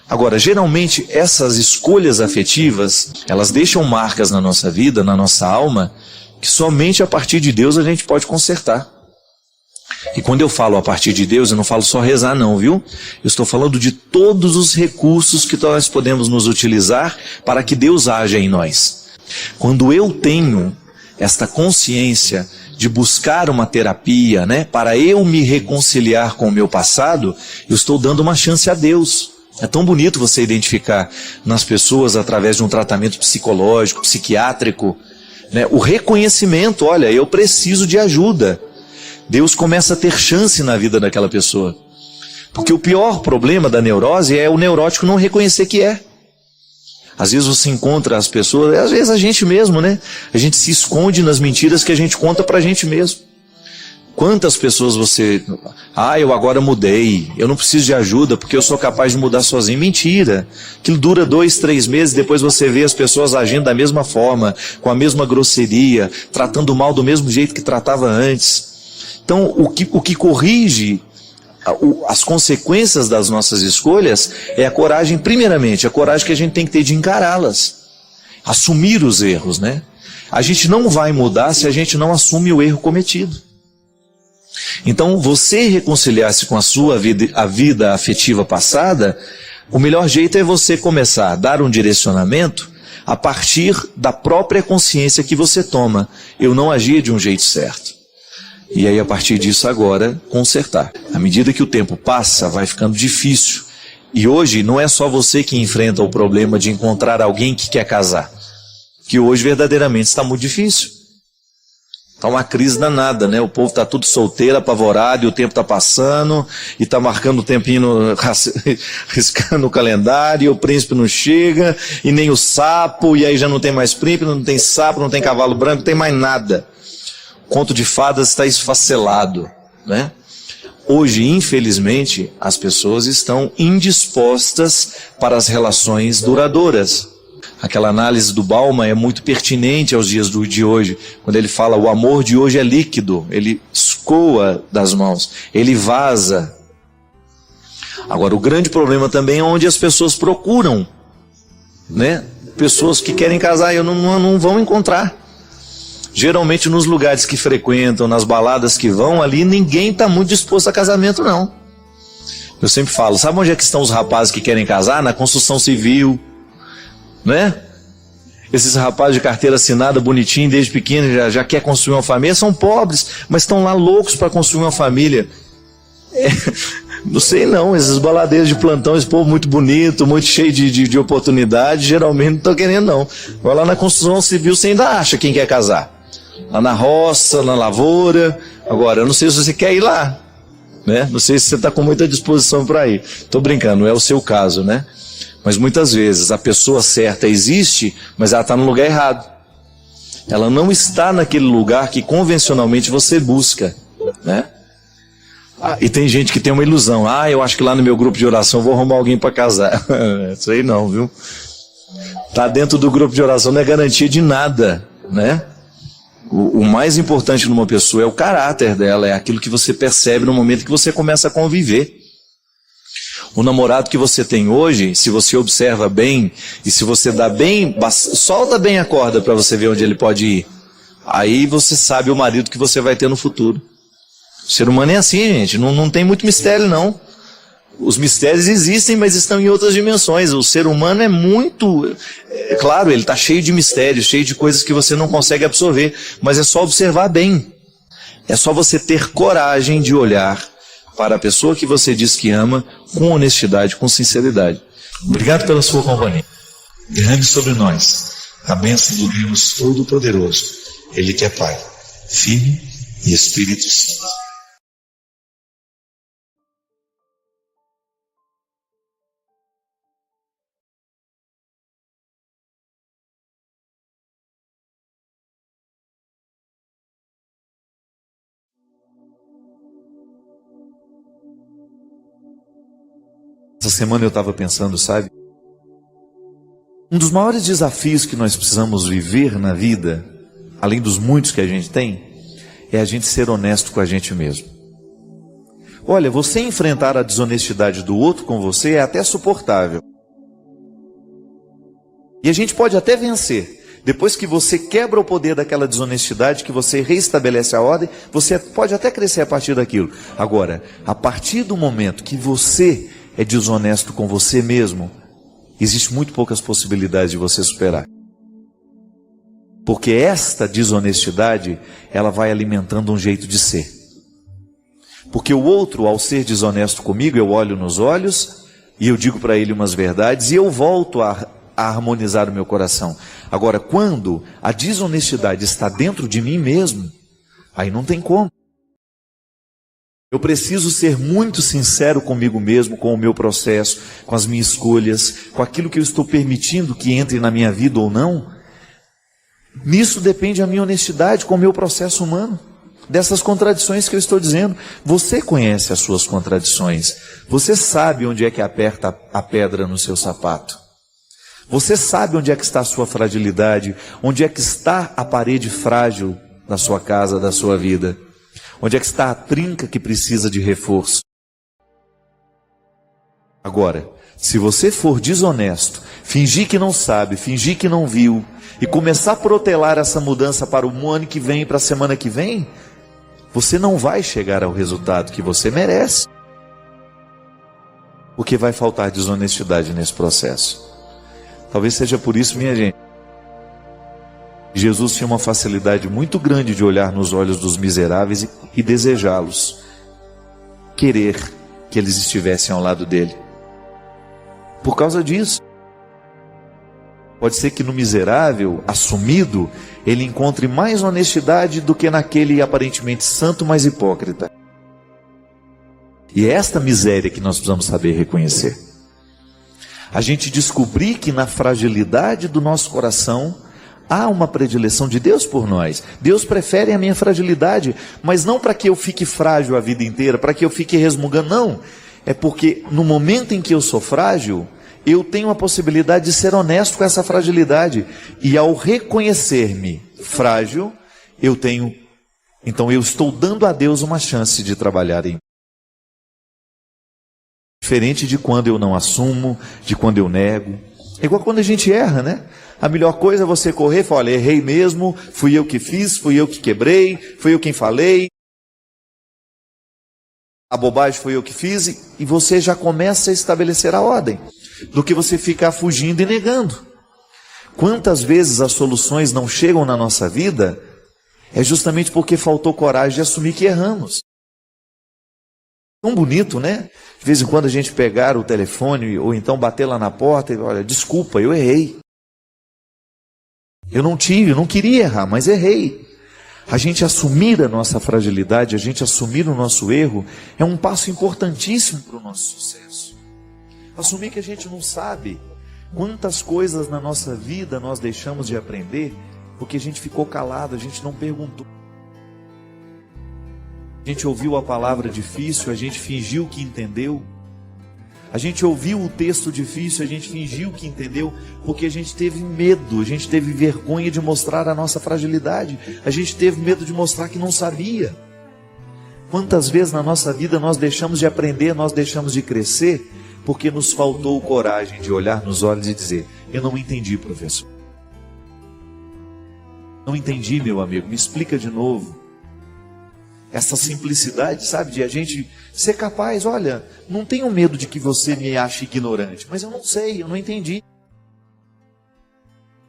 Agora, geralmente essas escolhas afetivas, elas deixam marcas na nossa vida, na nossa alma, que somente a partir de Deus a gente pode consertar. E quando eu falo a partir de Deus, eu não falo só rezar não, viu? Eu estou falando de todos os recursos que nós podemos nos utilizar para que Deus haja em nós. Quando eu tenho esta consciência de buscar uma terapia, para eu me reconciliar com o meu passado, eu estou dando uma chance a Deus. É tão bonito você identificar nas pessoas através de um tratamento psicológico, psiquiátrico, o reconhecimento, olha, eu preciso de ajuda. Deus começa a ter chance na vida daquela pessoa. Porque o pior problema da neurose é o neurótico não reconhecer que é. Às vezes você encontra as pessoas, às vezes a gente mesmo, a gente se esconde nas mentiras que a gente conta pra gente mesmo. Quantas pessoas eu agora mudei, eu não preciso de ajuda porque eu sou capaz de mudar sozinho. Mentira, aquilo dura 2, 3 meses, depois você vê as pessoas agindo da mesma forma, com a mesma grosseria, tratando mal do mesmo jeito que tratava antes. Então, o que corrige as consequências das nossas escolhas é a coragem, primeiramente, a coragem que a gente tem que ter de encará-las, assumir os erros, A gente não vai mudar se a gente não assume o erro cometido. Então, você reconciliar-se com a vida afetiva passada, o melhor jeito é você começar a dar um direcionamento a partir da própria consciência que você toma. Eu não agia de um jeito certo. E aí, a partir disso, agora, consertar. À medida que o tempo passa, vai ficando difícil. E hoje, não é só você que enfrenta o problema de encontrar alguém que quer casar. Que hoje, verdadeiramente, está muito difícil. Está uma crise danada, O povo está tudo solteiro, apavorado, e o tempo está passando, e está marcando o tempinho, riscando o calendário, e o príncipe não chega, e nem o sapo, e aí já não tem mais príncipe, não tem sapo, não tem cavalo branco, não tem mais nada. O conto de fadas está esfacelado, Hoje, infelizmente, as pessoas estão indispostas para as relações duradouras. Aquela análise do Bauman é muito pertinente aos dias de hoje, quando ele fala o amor de hoje é líquido, ele escoa das mãos, ele vaza. Agora, o grande problema também é onde as pessoas procuram, Pessoas que querem casar e não vão encontrar. Geralmente nos lugares que frequentam, nas baladas que vão ali, ninguém está muito disposto a casamento não. Eu sempre falo, sabe onde é que estão os rapazes que querem casar? Na construção civil, Esses rapazes de carteira assinada, bonitinho, desde pequeno, já quer construir uma família, são pobres, mas estão lá loucos para construir uma família. Não sei não, esses baladeiros de plantão, esse povo muito bonito, muito cheio de oportunidade, geralmente não estão querendo não. Vai lá na construção civil, você ainda acha quem quer casar. Lá na roça, na lavoura. Agora, eu não sei se você quer ir lá, Não sei se você está com muita disposição para ir. Estou brincando, não é o seu caso, Mas muitas vezes a pessoa certa existe, mas ela está no lugar errado. Ela não está naquele lugar que convencionalmente você busca, E tem gente que tem uma ilusão. Eu acho que lá no meu grupo de oração eu vou arrumar alguém para casar. Isso aí não, viu? Tá dentro do grupo de oração não é garantia de nada, O mais importante numa pessoa é o caráter dela, é aquilo que você percebe no momento que você começa a conviver. O namorado que você tem hoje, se você observa bem, e se você dá bem, solta bem a corda para você ver onde ele pode ir. Aí você sabe o marido que você vai ter no futuro. O ser humano é assim, gente, não tem muito mistério não. Os mistérios existem, mas estão em outras dimensões. O ser humano é muito... claro, ele está cheio de mistérios, cheio de coisas que você não consegue absorver, mas é só observar bem. É só você ter coragem de olhar para a pessoa que você diz que ama com honestidade, com sinceridade. Obrigado pela sua companhia. Derrame sobre nós a bênção do Deus Todo-Poderoso, Ele que é Pai, Filho e Espírito Santo. Essa semana eu estava pensando, sabe? Um dos maiores desafios que nós precisamos viver na vida, além dos muitos que a gente tem, é a gente ser honesto com a gente mesmo. Olha, você enfrentar a desonestidade do outro com você é até suportável. E a gente pode até vencer. Depois que você quebra o poder daquela desonestidade, que você reestabelece a ordem, você pode até crescer a partir daquilo. Agora, a partir do momento que você é desonesto com você mesmo, existe muito poucas possibilidades de você superar. Porque esta desonestidade, ela vai alimentando um jeito de ser. Porque o outro, ao ser desonesto comigo, eu olho nos olhos e eu digo para ele umas verdades e eu volto a harmonizar o meu coração. Agora, quando a desonestidade está dentro de mim mesmo, aí não tem como. Eu preciso ser muito sincero comigo mesmo, com o meu processo, com as minhas escolhas, com aquilo que eu estou permitindo que entre na minha vida ou não. Nisso depende a minha honestidade com o meu processo humano, dessas contradições que eu estou dizendo. Você conhece as suas contradições, você sabe onde é que aperta a pedra no seu sapato. Você sabe onde é que está a sua fragilidade, onde é que está a parede frágil da sua casa, da sua vida. Onde é que está a trinca que precisa de reforço? Agora, se você for desonesto, fingir que não sabe, fingir que não viu, e começar a protelar essa mudança para o ano que vem e para a semana que vem, você não vai chegar ao resultado que você merece. Porque vai faltar desonestidade nesse processo. Talvez seja por isso, minha gente, Jesus tinha uma facilidade muito grande de olhar nos olhos dos miseráveis e desejá-los, querer que eles estivessem ao lado dele. Por causa disso, pode ser que no miserável, assumido, ele encontre mais honestidade do que naquele aparentemente santo, mas hipócrita. E é esta miséria que nós precisamos saber reconhecer. A gente descobrir que na fragilidade do nosso coração, há uma predileção de Deus por nós. Deus prefere a minha fragilidade, mas não para que eu fique frágil a vida inteira, para que eu fique resmungando, não. É porque no momento em que eu sou frágil, eu tenho a possibilidade de ser honesto com essa fragilidade. E ao reconhecer-me frágil, então eu estou dando a Deus uma chance de trabalhar em mim. Diferente de quando eu não assumo, de quando eu nego. É igual quando a gente erra, né? A melhor coisa é você correr e falar, olha, errei mesmo, fui eu que fiz, fui eu que quebrei, fui eu quem falei, a bobagem foi eu que fiz, e você já começa a estabelecer a ordem, do que você ficar fugindo e negando. Quantas vezes as soluções não chegam na nossa vida, é justamente porque faltou coragem de assumir que erramos. Tão bonito, né? De vez em quando a gente pegar o telefone, ou então bater lá na porta e olha, desculpa, eu errei. Eu não queria errar, mas errei. A gente assumir a nossa fragilidade, a gente assumir o nosso erro, é um passo importantíssimo para o nosso sucesso. Assumir que a gente não sabe quantas coisas na nossa vida nós deixamos de aprender, porque a gente ficou calado, a gente não perguntou. A gente ouviu a palavra difícil, a gente fingiu que entendeu. A gente ouviu o texto difícil, a gente fingiu que entendeu, porque a gente teve medo, a gente teve vergonha de mostrar a nossa fragilidade, a gente teve medo de mostrar que não sabia. Quantas vezes na nossa vida nós deixamos de aprender, nós deixamos de crescer, porque nos faltou coragem de olhar nos olhos e dizer: eu não entendi, professor. Não entendi, meu amigo, me explica de novo. Essa simplicidade, sabe, de a gente ser capaz, olha, não tenho medo de que você me ache ignorante, mas eu não sei, eu não entendi.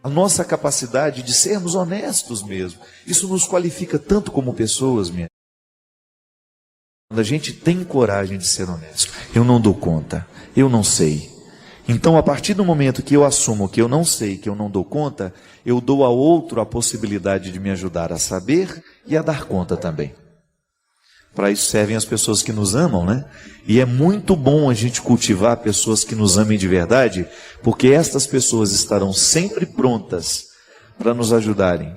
A nossa capacidade de sermos honestos mesmo, isso nos qualifica tanto como pessoas, minha. Quando a gente tem coragem de ser honesto, eu não dou conta, eu não sei. Então, a partir do momento que eu assumo que eu não sei, que eu não dou conta, eu dou ao outro a possibilidade de me ajudar a saber e a dar conta também. Para isso servem as pessoas que nos amam, né? E é muito bom a gente cultivar pessoas que nos amem de verdade, porque estas pessoas estarão sempre prontas para nos ajudarem,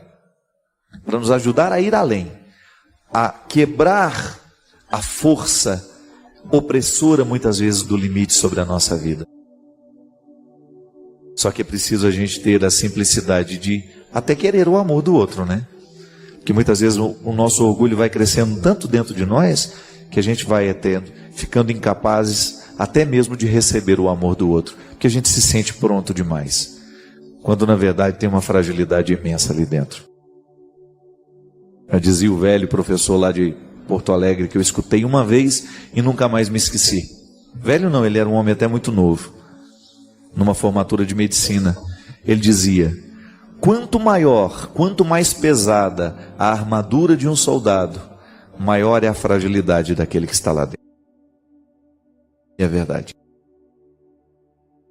para nos ajudar a ir além, a quebrar a força opressora, muitas vezes, do limite sobre a nossa vida. Só que é preciso a gente ter a simplicidade de até querer o amor do outro, né? Porque muitas vezes o nosso orgulho vai crescendo tanto dentro de nós, que a gente vai até ficando incapazes até mesmo de receber o amor do outro, porque a gente se sente pronto demais, quando na verdade tem uma fragilidade imensa ali dentro. Já dizia o velho professor lá de Porto Alegre, que eu escutei uma vez e nunca mais me esqueci. Velho não, ele era um homem até muito novo, numa formatura de medicina. Ele dizia: quanto maior, quanto mais pesada a armadura de um soldado, maior é a fragilidade daquele que está lá dentro. E é verdade.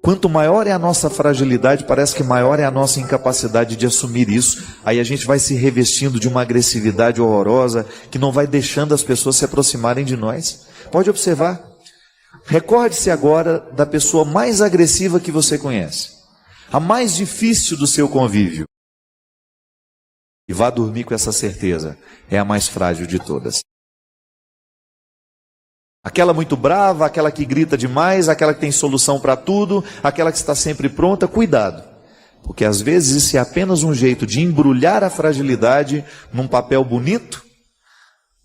Quanto maior é a nossa fragilidade, parece que maior é a nossa incapacidade de assumir isso. Aí a gente vai se revestindo de uma agressividade horrorosa, que não vai deixando as pessoas se aproximarem de nós. Pode observar. Recorde-se agora da pessoa mais agressiva que você conhece, a mais difícil do seu convívio, e vá dormir com essa certeza: é a mais frágil de todas. Aquela muito brava, aquela que grita demais, aquela que tem solução para tudo, aquela que está sempre pronta, cuidado. Porque às vezes isso é apenas um jeito de embrulhar a fragilidade num papel bonito,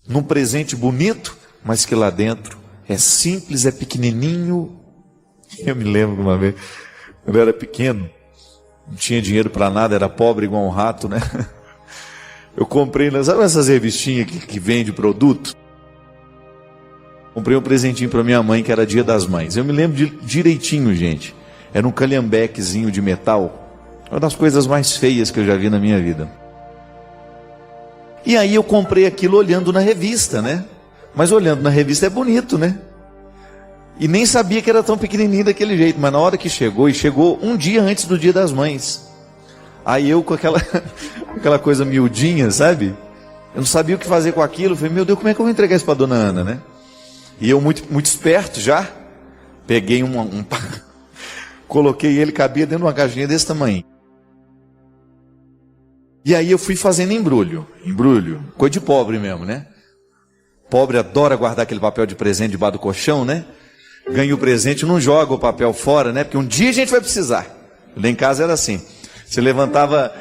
num presente bonito, mas que lá dentro é simples, é pequenininho. Eu me lembro uma vez, quando eu era pequeno, não tinha dinheiro para nada, era pobre igual um rato, né? Eu comprei, sabe essas revistinhas que vende produto? Comprei um presentinho para minha mãe, que era Dia das Mães. Eu me lembro direitinho, gente. Era um calhambequezinho de metal. Uma das coisas mais feias que eu já vi na minha vida. E aí eu comprei aquilo olhando na revista, né? Mas olhando na revista é bonito, né? E nem sabia que era tão pequenininho daquele jeito. Mas na hora que chegou, e chegou um dia antes do Dia das Mães. Aí eu com aquela coisa miudinha, sabe? Eu não sabia o que fazer com aquilo. Eu falei: meu Deus, como é que eu vou entregar isso para a dona Ana, né? E eu muito esperto já, peguei coloquei ele, cabia dentro de uma caixinha desse tamanho. E aí eu fui fazendo embrulho, coisa de pobre mesmo, né? Pobre adora guardar aquele papel de presente debaixo do colchão, né? Ganha o presente, não joga o papel fora, né? Porque um dia a gente vai precisar. Lá em casa era assim. Você levantava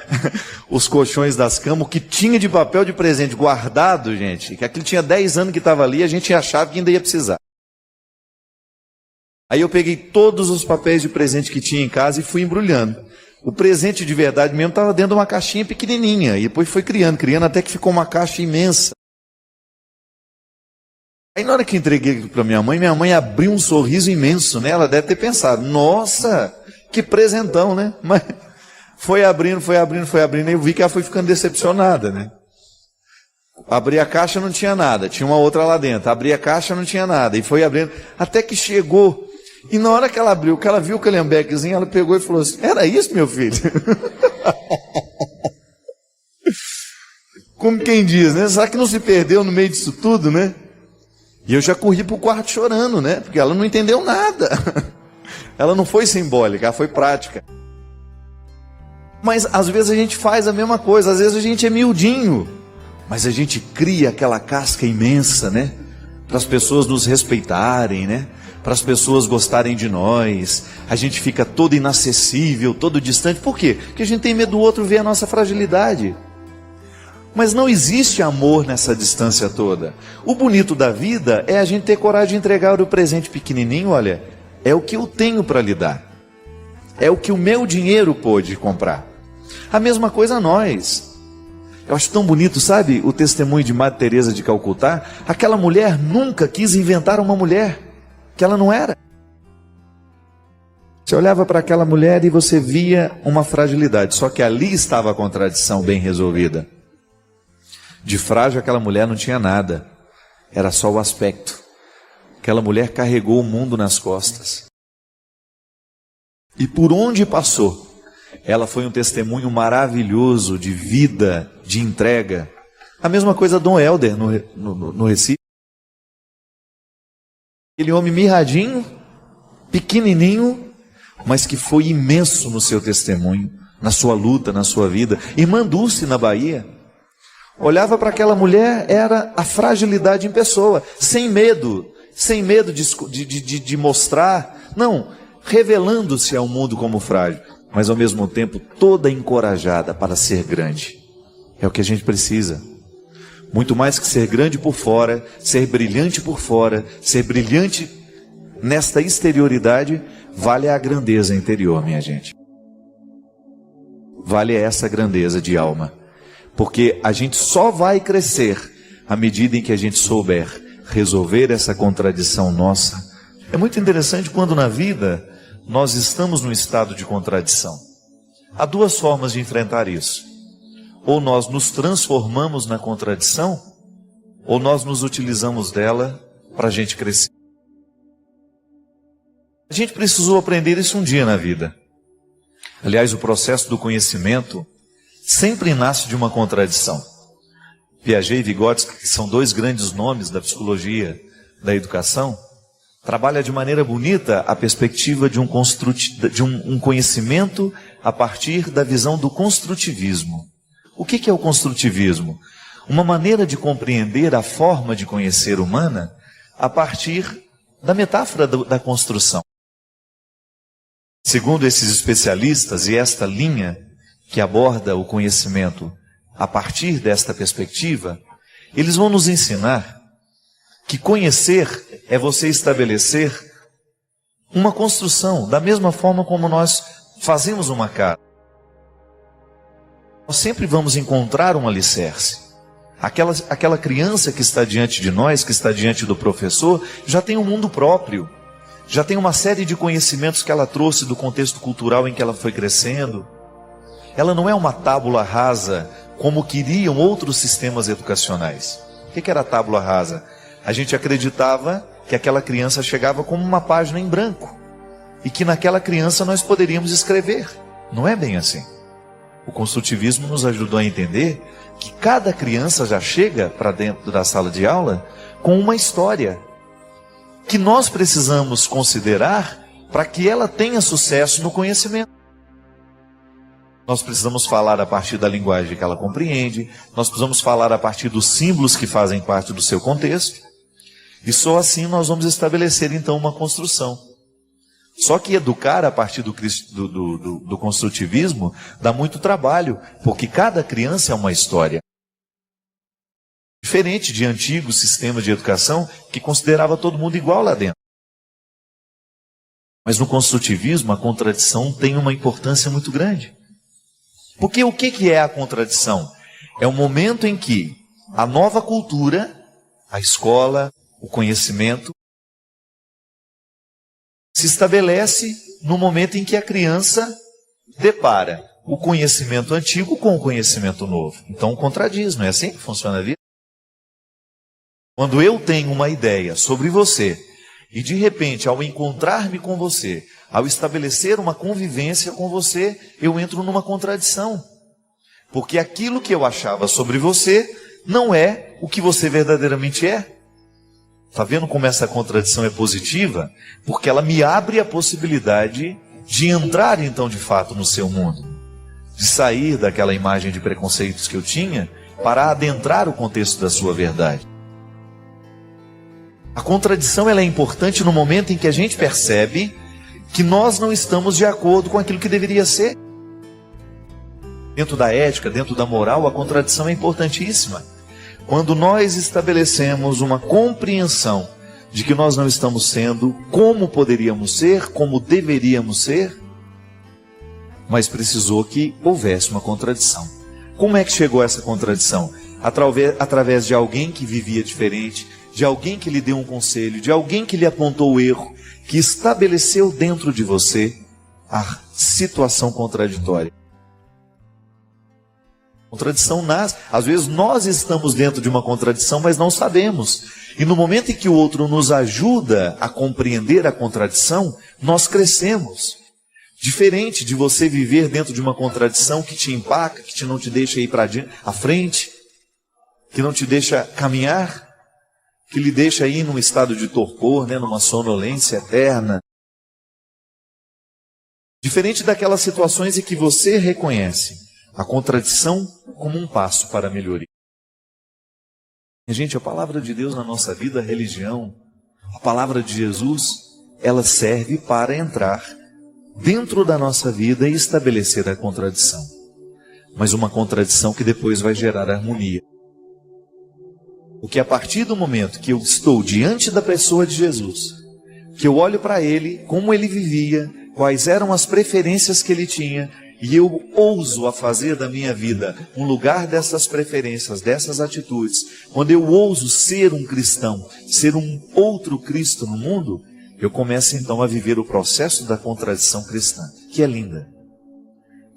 os colchões das camas, o que tinha de papel de presente guardado, gente, que aquilo tinha 10 anos que estava ali, a gente achava que ainda ia precisar. Aí eu peguei todos os papéis de presente que tinha em casa e fui embrulhando. O presente de verdade mesmo estava dentro de uma caixinha pequenininha, e depois foi criando até que ficou uma caixa imensa. Aí na hora que entreguei para minha mãe abriu um sorriso imenso, né? Ela deve ter pensado: nossa, que presentão, né? Mas foi abrindo, e eu vi que ela foi ficando decepcionada, né? Abri a caixa, não tinha nada, tinha uma outra lá dentro. Abri a caixa, não tinha nada, e foi abrindo, até que chegou. E na hora que ela abriu, que ela viu o calhambequezinho, ela pegou e falou assim: era isso, meu filho? Como quem diz, né? Será que não se perdeu no meio disso tudo, né? E eu já corri para o quarto chorando, né? Porque ela não entendeu nada. Ela não foi simbólica, ela foi prática. Mas às vezes a gente faz a mesma coisa, às vezes a gente é miudinho, mas a gente cria aquela casca imensa, né? Para as pessoas nos respeitarem, né? Para as pessoas gostarem de nós. A gente fica todo inacessível, todo distante. Por quê? Porque a gente tem medo do outro ver a nossa fragilidade. Mas não existe amor nessa distância toda. O bonito da vida é a gente ter coragem de entregar o presente pequenininho, olha, é o que eu tenho para lhe dar, é o que o meu dinheiro pôde comprar. A mesma coisa nós. Eu acho tão bonito, sabe, o testemunho de Madre Teresa de Calcutá. Aquela mulher nunca quis inventar uma mulher que ela não era. Você olhava para aquela mulher e você via uma fragilidade, só que ali estava a contradição bem resolvida. De frágil aquela mulher não tinha nada, era só o aspecto. Aquela mulher carregou o mundo nas costas. E por onde passou, ela foi um testemunho maravilhoso de vida, de entrega. A mesma coisa Dom Helder no Recife. Aquele homem mirradinho, pequenininho, mas que foi imenso no seu testemunho, na sua luta, na sua vida. Irmã Dulce, na Bahia, olhava para aquela mulher, era a fragilidade em pessoa, sem medo de mostrar, não, revelando-se ao mundo como frágil, mas ao mesmo tempo toda encorajada para ser grande. É o que a gente precisa. Muito mais que ser grande por fora, ser brilhante por fora, ser brilhante nesta exterioridade, vale a grandeza interior, minha gente. Vale essa grandeza de alma. Porque a gente só vai crescer à medida em que a gente souber resolver essa contradição nossa. É muito interessante quando na vida nós estamos num estado de contradição. Há duas formas de enfrentar isso. Ou nós nos transformamos na contradição, ou nós nos utilizamos dela para a gente crescer. A gente precisou aprender isso um dia na vida. Aliás, o processo do conhecimento sempre nasce de uma contradição. Piaget e Vygotsky, que são dois grandes nomes da psicologia da educação, trabalha de maneira bonita a perspectiva de um conhecimento a partir da visão do construtivismo. O que é o construtivismo? Uma maneira de compreender a forma de conhecer humana a partir da metáfora da construção. Segundo esses especialistas, e esta linha que aborda o conhecimento a partir desta perspectiva, eles vão nos ensinar que conhecer é você estabelecer uma construção, da mesma forma como nós fazemos uma casa. Nós sempre vamos encontrar um alicerce. Aquela criança que está diante de nós, que está diante do professor, já tem um mundo próprio. Já tem uma série de conhecimentos que ela trouxe do contexto cultural em que ela foi crescendo. Ela não é uma tábula rasa, como queriam outros sistemas educacionais. O que era a tábula rasa? A gente acreditava que aquela criança chegava como uma página em branco, e que naquela criança nós poderíamos escrever. Não é bem assim. O construtivismo nos ajudou a entender que cada criança já chega para dentro da sala de aula com uma história, que nós precisamos considerar para que ela tenha sucesso no conhecimento. Nós precisamos falar a partir da linguagem que ela compreende, nós precisamos falar a partir dos símbolos que fazem parte do seu contexto, e só assim nós vamos estabelecer então uma construção. Só que educar a partir do construtivismo dá muito trabalho, porque cada criança é uma história. Diferente de antigos sistemas de educação que considerava todo mundo igual lá dentro. Mas no construtivismo a contradição tem uma importância muito grande. Porque o que é a contradição? É o momento em que a nova cultura, a escola, o conhecimento, se estabelece no momento em que a criança depara o conhecimento antigo com o conhecimento novo. Então contradiz, não é assim que funciona a vida? Quando eu tenho uma ideia sobre você, e de repente, ao encontrar-me com você, ao estabelecer uma convivência com você, eu entro numa contradição. Porque aquilo que eu achava sobre você não é o que você verdadeiramente é. Está vendo como essa contradição é positiva? Porque ela me abre a possibilidade de entrar então de fato no seu mundo. De sair daquela imagem de preconceitos que eu tinha para adentrar o contexto da sua verdade. A contradição ela é importante no momento em que a gente percebe que nós não estamos de acordo com aquilo que deveria ser. Dentro da ética, dentro da moral, a contradição é importantíssima. Quando nós estabelecemos uma compreensão de que nós não estamos sendo como poderíamos ser, como deveríamos ser, mas precisou que houvesse uma contradição. Como é que chegou essa contradição? Através de alguém que vivia diferente, de alguém que lhe deu um conselho, de alguém que lhe apontou o erro, que estabeleceu dentro de você a situação contraditória. Contradição nasce, às vezes nós estamos dentro de uma contradição, mas não sabemos. E no momento em que o outro nos ajuda a compreender a contradição, nós crescemos. Diferente de você viver dentro de uma contradição que te empaca, que não te deixa ir para a frente, que não te deixa caminhar, que lhe deixa ir num estado de torpor, numa sonolência eterna. Diferente daquelas situações em que você reconhece a contradição como um passo para a melhoria. Gente, a palavra de Deus na nossa vida, a religião, a palavra de Jesus, ela serve para entrar dentro da nossa vida e estabelecer a contradição. Mas uma contradição que depois vai gerar harmonia. Porque a partir do momento que eu estou diante da pessoa de Jesus, que eu olho para ele, como ele vivia, quais eram as preferências que ele tinha, e eu ouso a fazer da minha vida um lugar dessas preferências, dessas atitudes, quando eu ouso ser um cristão, ser um outro Cristo no mundo, eu começo então a viver o processo da contradição cristã, que é linda.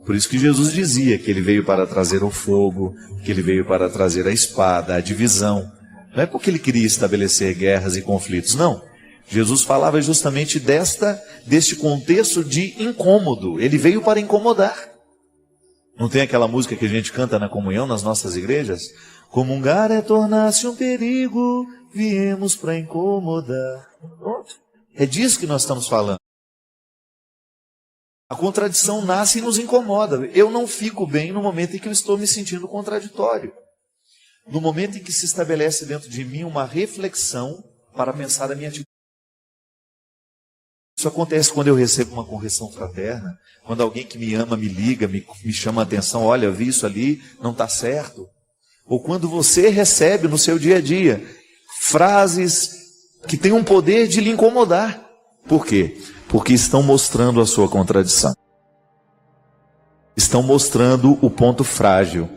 Por isso que Jesus dizia que ele veio para trazer o fogo, que ele veio para trazer a espada, a divisão. Não é porque ele queria estabelecer guerras e conflitos, não. Jesus falava justamente deste contexto de incômodo. Ele veio para incomodar. Não tem aquela música que a gente canta na comunhão nas nossas igrejas? Comungar é tornar-se um perigo, viemos para incomodar. Pronto. É disso que nós estamos falando. A contradição nasce e nos incomoda. Eu não fico bem no momento em que eu estou me sentindo contraditório. No momento em que se estabelece dentro de mim uma reflexão para pensar a minha atitude. Isso acontece quando eu recebo uma correção fraterna, quando alguém que me ama me liga, me chama a atenção, olha, eu vi isso ali, não está certo. Ou quando você recebe no seu dia a dia frases que têm um poder de lhe incomodar. Por quê? Porque estão mostrando a sua contradição. Estão mostrando o ponto frágil,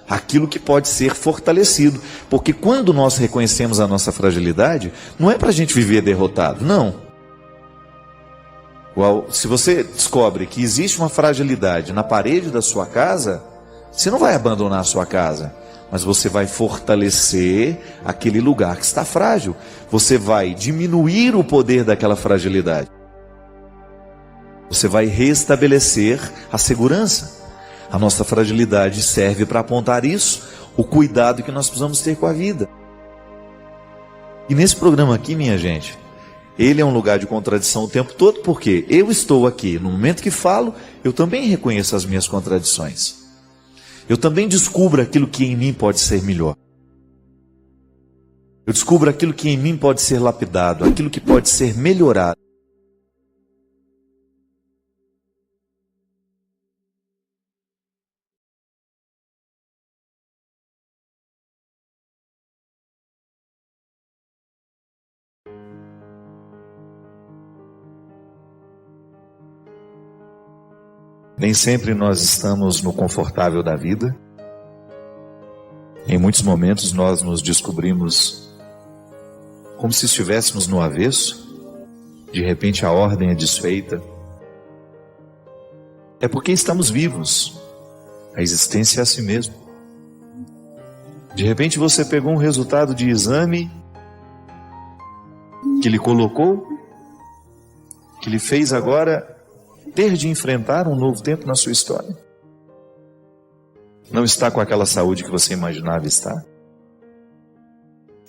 aquilo que pode ser fortalecido. Porque quando nós reconhecemos a nossa fragilidade, não é para a gente viver derrotado, não. Se você descobre que existe uma fragilidade na parede da sua casa, você não vai abandonar a sua casa, mas você vai fortalecer aquele lugar que está frágil. Você vai diminuir o poder daquela fragilidade. Você vai restabelecer a segurança. A nossa fragilidade serve para apontar isso, o cuidado que nós precisamos ter com a vida. E nesse programa aqui, minha gente, ele é um lugar de contradição o tempo todo, porque eu estou aqui, no momento que falo, eu também reconheço as minhas contradições. Eu também descubro aquilo que em mim pode ser melhor. Eu descubro aquilo que em mim pode ser lapidado, aquilo que pode ser melhorado. Nem sempre nós estamos no confortável da vida. Em muitos momentos nós nos descobrimos como se estivéssemos no avesso. De repente a ordem é desfeita. É porque estamos vivos. A existência é assim mesmo. De repente você pegou um resultado de exame que lhe colocou, que lhe fez agora ter de enfrentar um novo tempo na sua história. Não está com aquela saúde que você imaginava estar.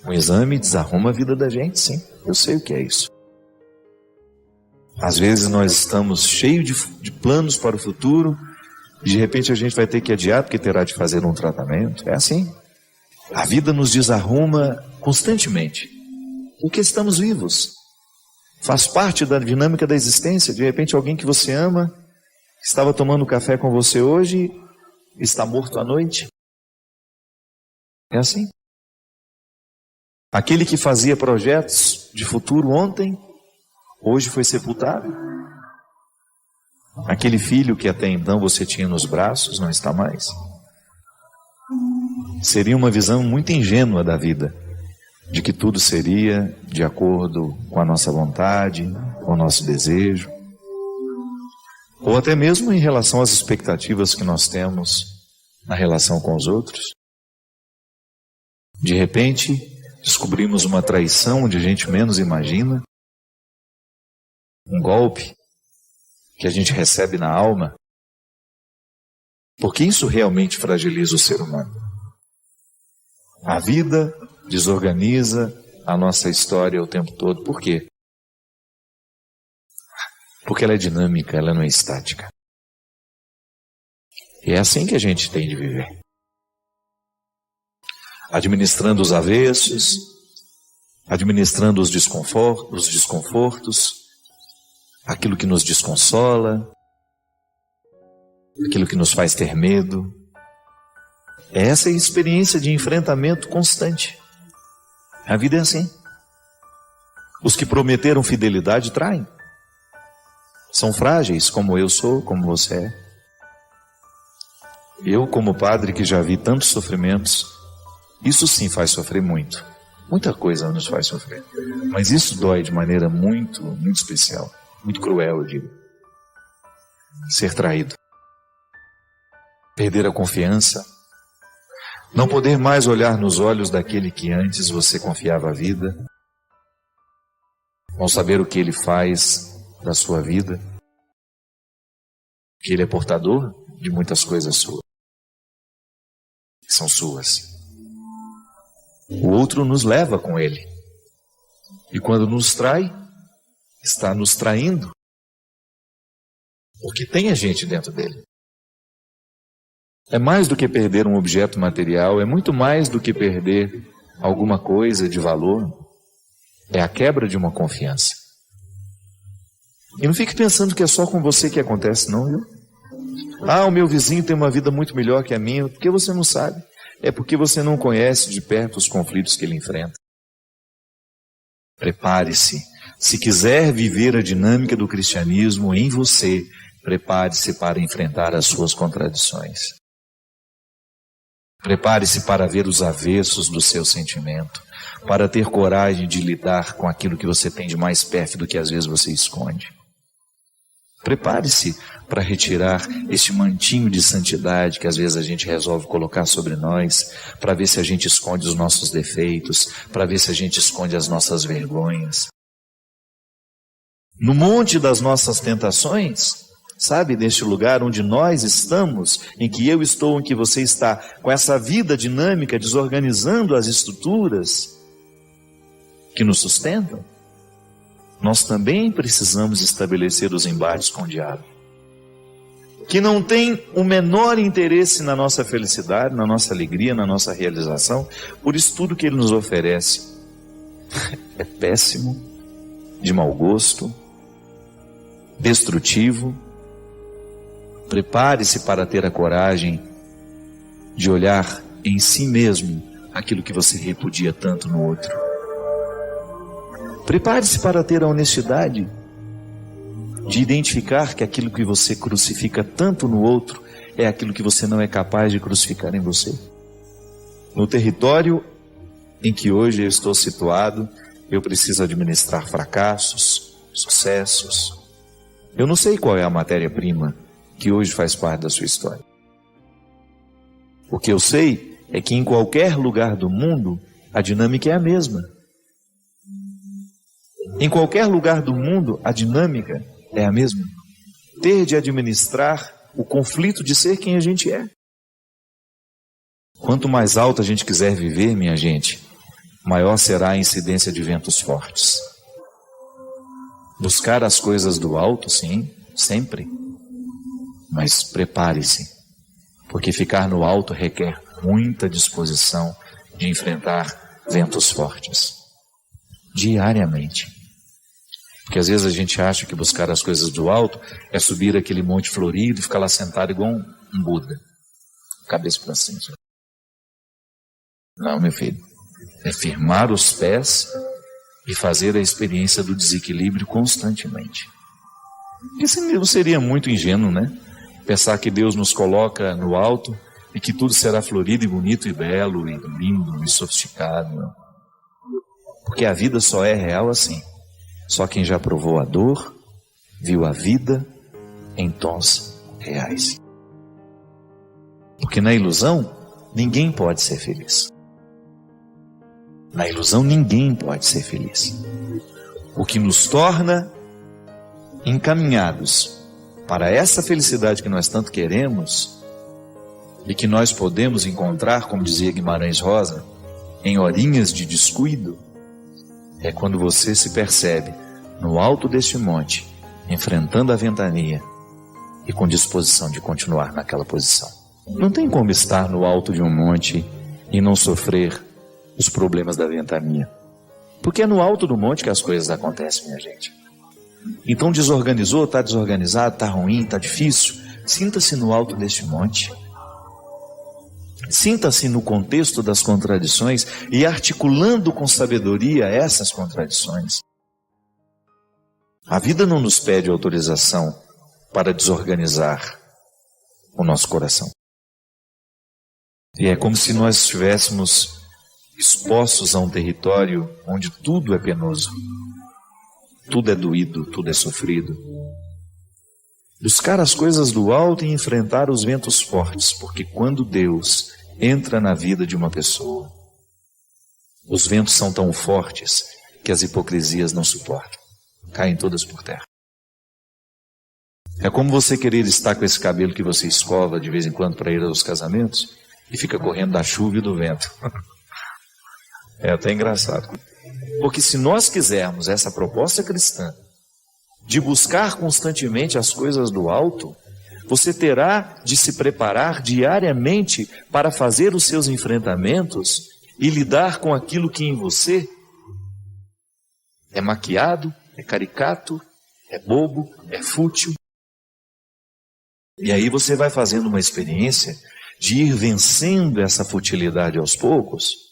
Um exame desarruma a vida da gente, sim. Eu sei o que é isso. Às vezes nós estamos cheios de planos para o futuro, e de repente a gente vai ter que adiar porque terá de fazer um tratamento. É assim. A vida nos desarruma constantemente, porque estamos vivos. Faz parte da dinâmica da existência. De repente alguém que você ama, estava tomando café com você hoje, está morto à noite. É assim. Aquele que fazia projetos de futuro ontem, hoje foi sepultado. Aquele filho que até então você tinha nos braços não está mais. Seria uma visão muito ingênua da vida, de que tudo seria de acordo com a nossa vontade, com o nosso desejo, ou até mesmo em relação às expectativas que nós temos na relação com os outros. De repente, descobrimos uma traição onde a gente menos imagina, um golpe que a gente recebe na alma, porque isso realmente fragiliza o ser humano. A vida desorganiza a nossa história o tempo todo. Por quê? Porque ela é dinâmica, ela não é estática. E é assim que a gente tem de viver. Administrando os avessos, administrando os desconfortos, aquilo que nos desconsola, aquilo que nos faz ter medo. Essa é a experiência de enfrentamento constante. A vida é assim. Os que prometeram fidelidade traem. São frágeis, como eu sou, como você é. Eu, como padre que já vi tantos sofrimentos, isso sim faz sofrer muito. Muita coisa nos faz sofrer. Mas isso dói de maneira muito, muito especial. Muito cruel, eu digo. Ser traído. Perder a confiança. Não poder mais olhar nos olhos daquele que antes você confiava a vida. Não saber o que ele faz da sua vida. Que ele é portador de muitas coisas suas. Que são suas. O outro nos leva com ele. E quando nos trai, está nos traindo. Porque tem a gente dentro dele. É mais do que perder um objeto material, é muito mais do que perder alguma coisa de valor. É a quebra de uma confiança. E não fique pensando que é só com você que acontece, não, viu? Ah, o meu vizinho tem uma vida muito melhor que a minha. Por que você não sabe? É porque você não conhece de perto os conflitos que ele enfrenta. Prepare-se. Se quiser viver a dinâmica do cristianismo em você, prepare-se para enfrentar as suas contradições. Prepare-se para ver os avessos do seu sentimento, para ter coragem de lidar com aquilo que você tem de mais pérfido que às vezes você esconde. Prepare-se para retirar este mantinho de santidade que às vezes a gente resolve colocar sobre nós, para ver se a gente esconde os nossos defeitos, para ver se a gente esconde as nossas vergonhas. No monte das nossas tentações, sabe, neste lugar onde nós estamos, em que eu estou, em que você está, com essa vida dinâmica, desorganizando as estruturas que nos sustentam, nós também precisamos estabelecer os embates com o diabo, que não tem o menor interesse na nossa felicidade, na nossa alegria, na nossa realização, por isso tudo que ele nos oferece é péssimo, de mau gosto, destrutivo. Prepare-se para ter a coragem de olhar em si mesmo aquilo que você repudia tanto no outro. Prepare-se para ter a honestidade de identificar que aquilo que você crucifica tanto no outro é aquilo que você não é capaz de crucificar em você. No território em que hoje eu estou situado, eu preciso administrar fracassos, sucessos. Eu não sei qual é a matéria-prima que hoje faz parte da sua história. O que eu sei é que em qualquer lugar do mundo, a dinâmica é a mesma. Em qualquer lugar do mundo, a dinâmica é a mesma. Ter de administrar o conflito de ser quem a gente é. Quanto mais alto a gente quiser viver, minha gente, maior será a incidência de ventos fortes. Buscar as coisas do alto, sim, sempre. Mas prepare-se, porque ficar no alto requer muita disposição de enfrentar ventos fortes. Diariamente. Porque às vezes a gente acha que buscar as coisas do alto é subir aquele monte florido e ficar lá sentado igual um Buda, cabeça para cima. Não, meu filho, é firmar os pés e fazer a experiência do desequilíbrio constantemente. Isso mesmo seria muito ingênuo, né? Pensar que Deus nos coloca no alto e que tudo será florido e bonito e belo e lindo e sofisticado. Porque a vida só é real assim. Só quem já provou a dor, viu a vida em tons reais. Porque na ilusão, ninguém pode ser feliz. Na ilusão, ninguém pode ser feliz. O que nos torna encaminhados para essa felicidade que nós tanto queremos e que nós podemos encontrar, como dizia Guimarães Rosa, em horinhas de descuido, é quando você se percebe no alto deste monte, enfrentando a ventania e com disposição de continuar naquela posição. Não tem como estar no alto de um monte e não sofrer os problemas da ventania. Porque é no alto do monte que as coisas acontecem, minha gente. Então desorganizou, está desorganizado, está ruim, está difícil. Sinta-se no alto deste monte. Sinta-se no contexto das contradições e articulando com sabedoria essas contradições. A vida não nos pede autorização para desorganizar o nosso coração. E é como se nós estivéssemos expostos a um território onde tudo é penoso, tudo é doído, tudo é sofrido. Buscar as coisas do alto e enfrentar os ventos fortes, porque quando Deus entra na vida de uma pessoa, os ventos são tão fortes que as hipocrisias não suportam, caem todas por terra. É como você querer estar com esse cabelo que você escova de vez em quando para ir aos casamentos e fica correndo da chuva e do vento. É até engraçado. Porque se nós quisermos essa proposta cristã de buscar constantemente as coisas do alto, você terá de se preparar diariamente para fazer os seus enfrentamentos e lidar com aquilo que em você é maquiado, é caricato, é bobo, é fútil. E aí você vai fazendo uma experiência de ir vencendo essa futilidade aos poucos.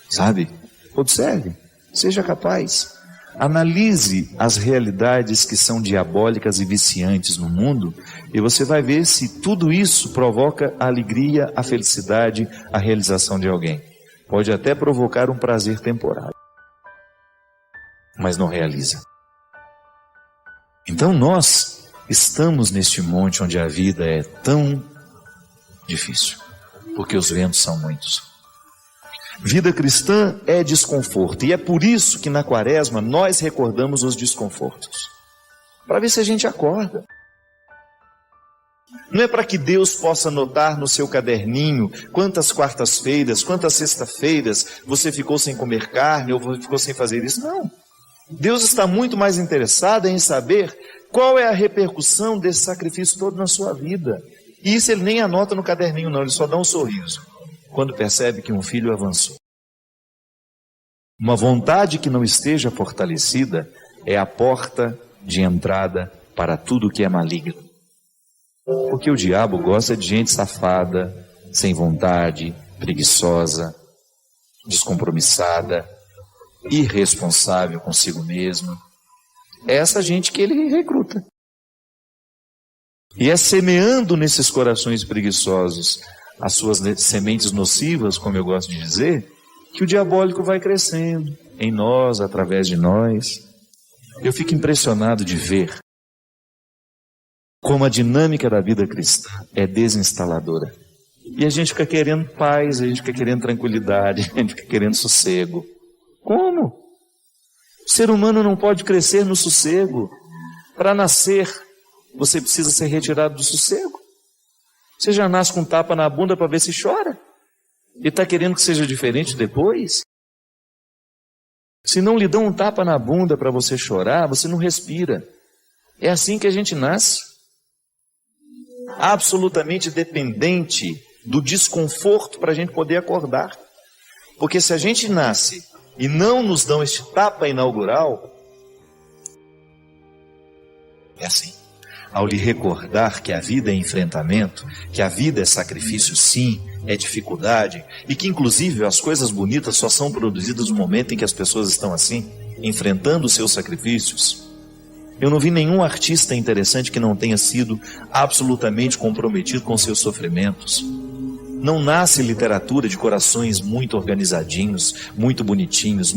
Sabe? Observe, seja capaz. Analise as realidades que são diabólicas e viciantes no mundo e você vai ver se tudo isso provoca a alegria, a felicidade, a realização de alguém. Pode até provocar um prazer temporário, mas não realiza. Então nós estamos neste monte onde a vida é tão difícil, porque os ventos são muitos. Vida cristã é desconforto, e é por isso que na quaresma nós recordamos os desconfortos, para ver se a gente acorda. Não é para que Deus possa notar no seu caderninho quantas quartas-feiras, quantas sextas-feiras você ficou sem comer carne ou ficou sem fazer isso, não. Deus está muito mais interessado em saber qual é a repercussão desse sacrifício todo na sua vida. E isso ele nem anota no caderninho não, ele só dá um sorriso quando percebe que um filho avançou. Uma vontade que não esteja fortalecida é a porta de entrada para tudo que é maligno. Porque o diabo gosta de gente safada, sem vontade, preguiçosa, descompromissada, irresponsável consigo mesmo. É essa gente que ele recruta. E é semeando nesses corações preguiçosos as suas sementes nocivas, como eu gosto de dizer, que o diabólico vai crescendo em nós, através de nós. Eu fico impressionado de ver como a dinâmica da vida cristã é desinstaladora. E a gente fica querendo paz, a gente fica querendo tranquilidade, a gente fica querendo sossego. Como? O ser humano não pode crescer no sossego. Para nascer, você precisa ser retirado do sossego. Você já nasce com um tapa na bunda para ver se chora. E está querendo que seja diferente depois? Se não lhe dão um tapa na bunda para você chorar, você não respira. É assim que a gente nasce. Absolutamente dependente do desconforto para a gente poder acordar. Porque se a gente nasce e não nos dão este tapa inaugural, é assim. ao lhe recordar que a vida é enfrentamento, que a vida é sacrifício sim, é dificuldade, e que inclusive as coisas bonitas só são produzidas no momento em que as pessoas estão assim, enfrentando os seus sacrifícios. Eu não vi nenhum artista interessante que não tenha sido absolutamente comprometido com seus sofrimentos. Não nasce literatura de corações muito organizadinhos, muito bonitinhos,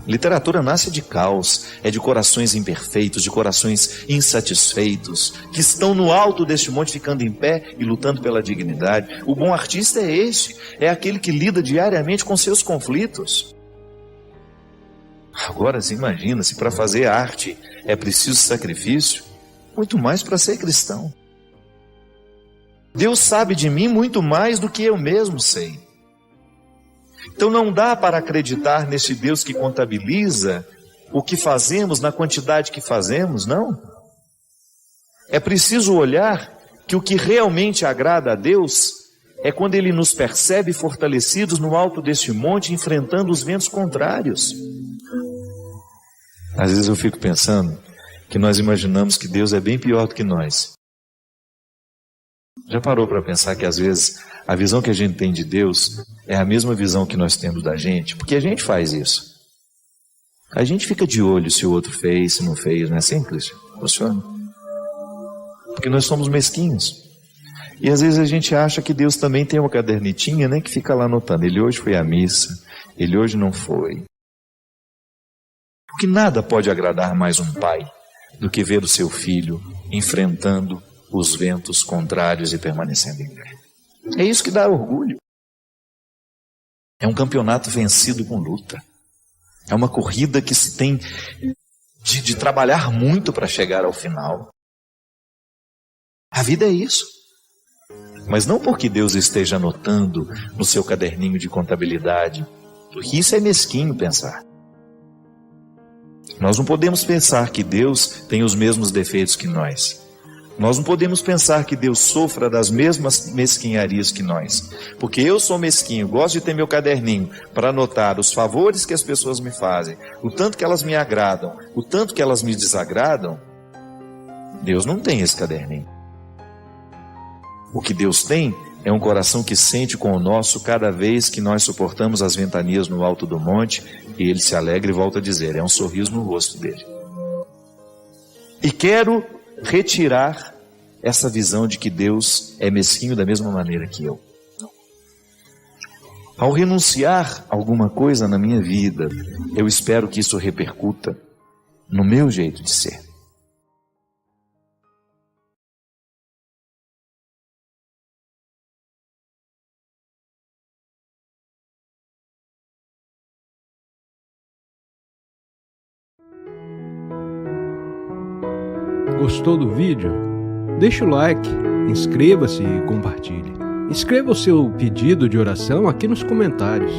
Literatura nasce de caos, é de corações imperfeitos, de corações insatisfeitos, que estão no alto deste monte ficando em pé e lutando pela dignidade. O bom artista é esse, é aquele que lida diariamente com seus conflitos. Agora, se imagina, se para fazer arte é preciso sacrifício, muito mais para ser cristão. Deus sabe de mim muito mais do que eu mesmo sei. Então não dá para acreditar nesse Deus que contabiliza o que fazemos na quantidade que fazemos, não. É preciso olhar que o que realmente agrada a Deus é quando Ele nos percebe fortalecidos no alto deste monte, enfrentando os ventos contrários. Às vezes eu fico pensando que nós imaginamos que Deus é bem pior do que nós. Já parou para pensar que às vezes a visão que a gente tem de Deus é a mesma visão que nós temos da gente? Porque a gente faz isso. A gente fica de olho se o outro fez, se não fez, não é assim, Cristian? Funciona? Porque nós somos mesquinhos. E às vezes a gente acha que Deus também tem uma cadernetinha, né, que fica lá anotando. Ele hoje foi à missa, ele hoje não foi. Porque nada pode agradar mais um pai do que ver o seu filho enfrentando os ventos contrários e permanecendo em pé. É isso que dá orgulho. É um campeonato vencido com luta. É uma corrida que se tem de trabalhar muito para chegar ao final. A vida é isso. Mas não porque Deus esteja anotando no seu caderninho de contabilidade, porque isso é mesquinho pensar. Nós não podemos pensar que Deus tem os mesmos defeitos que nós. Nós não podemos pensar que Deus sofra das mesmas mesquinharias que nós. Porque eu sou mesquinho, gosto de ter meu caderninho para anotar os favores que as pessoas me fazem, o tanto que elas me agradam, o tanto que elas me desagradam. Deus não tem esse caderninho. O que Deus tem é um coração que sente com o nosso cada vez que nós suportamos as ventanias no alto do monte, e Ele se alegra e volta a dizer, é um sorriso no rosto dele. E quero retirar essa visão de que Deus é mesquinho da mesma maneira que eu. Não. Ao renunciar a alguma coisa na minha vida, eu espero que isso repercuta no meu jeito de ser. Gostou do vídeo? Deixe o like, inscreva-se e compartilhe. Escreva o seu pedido de oração aqui nos comentários.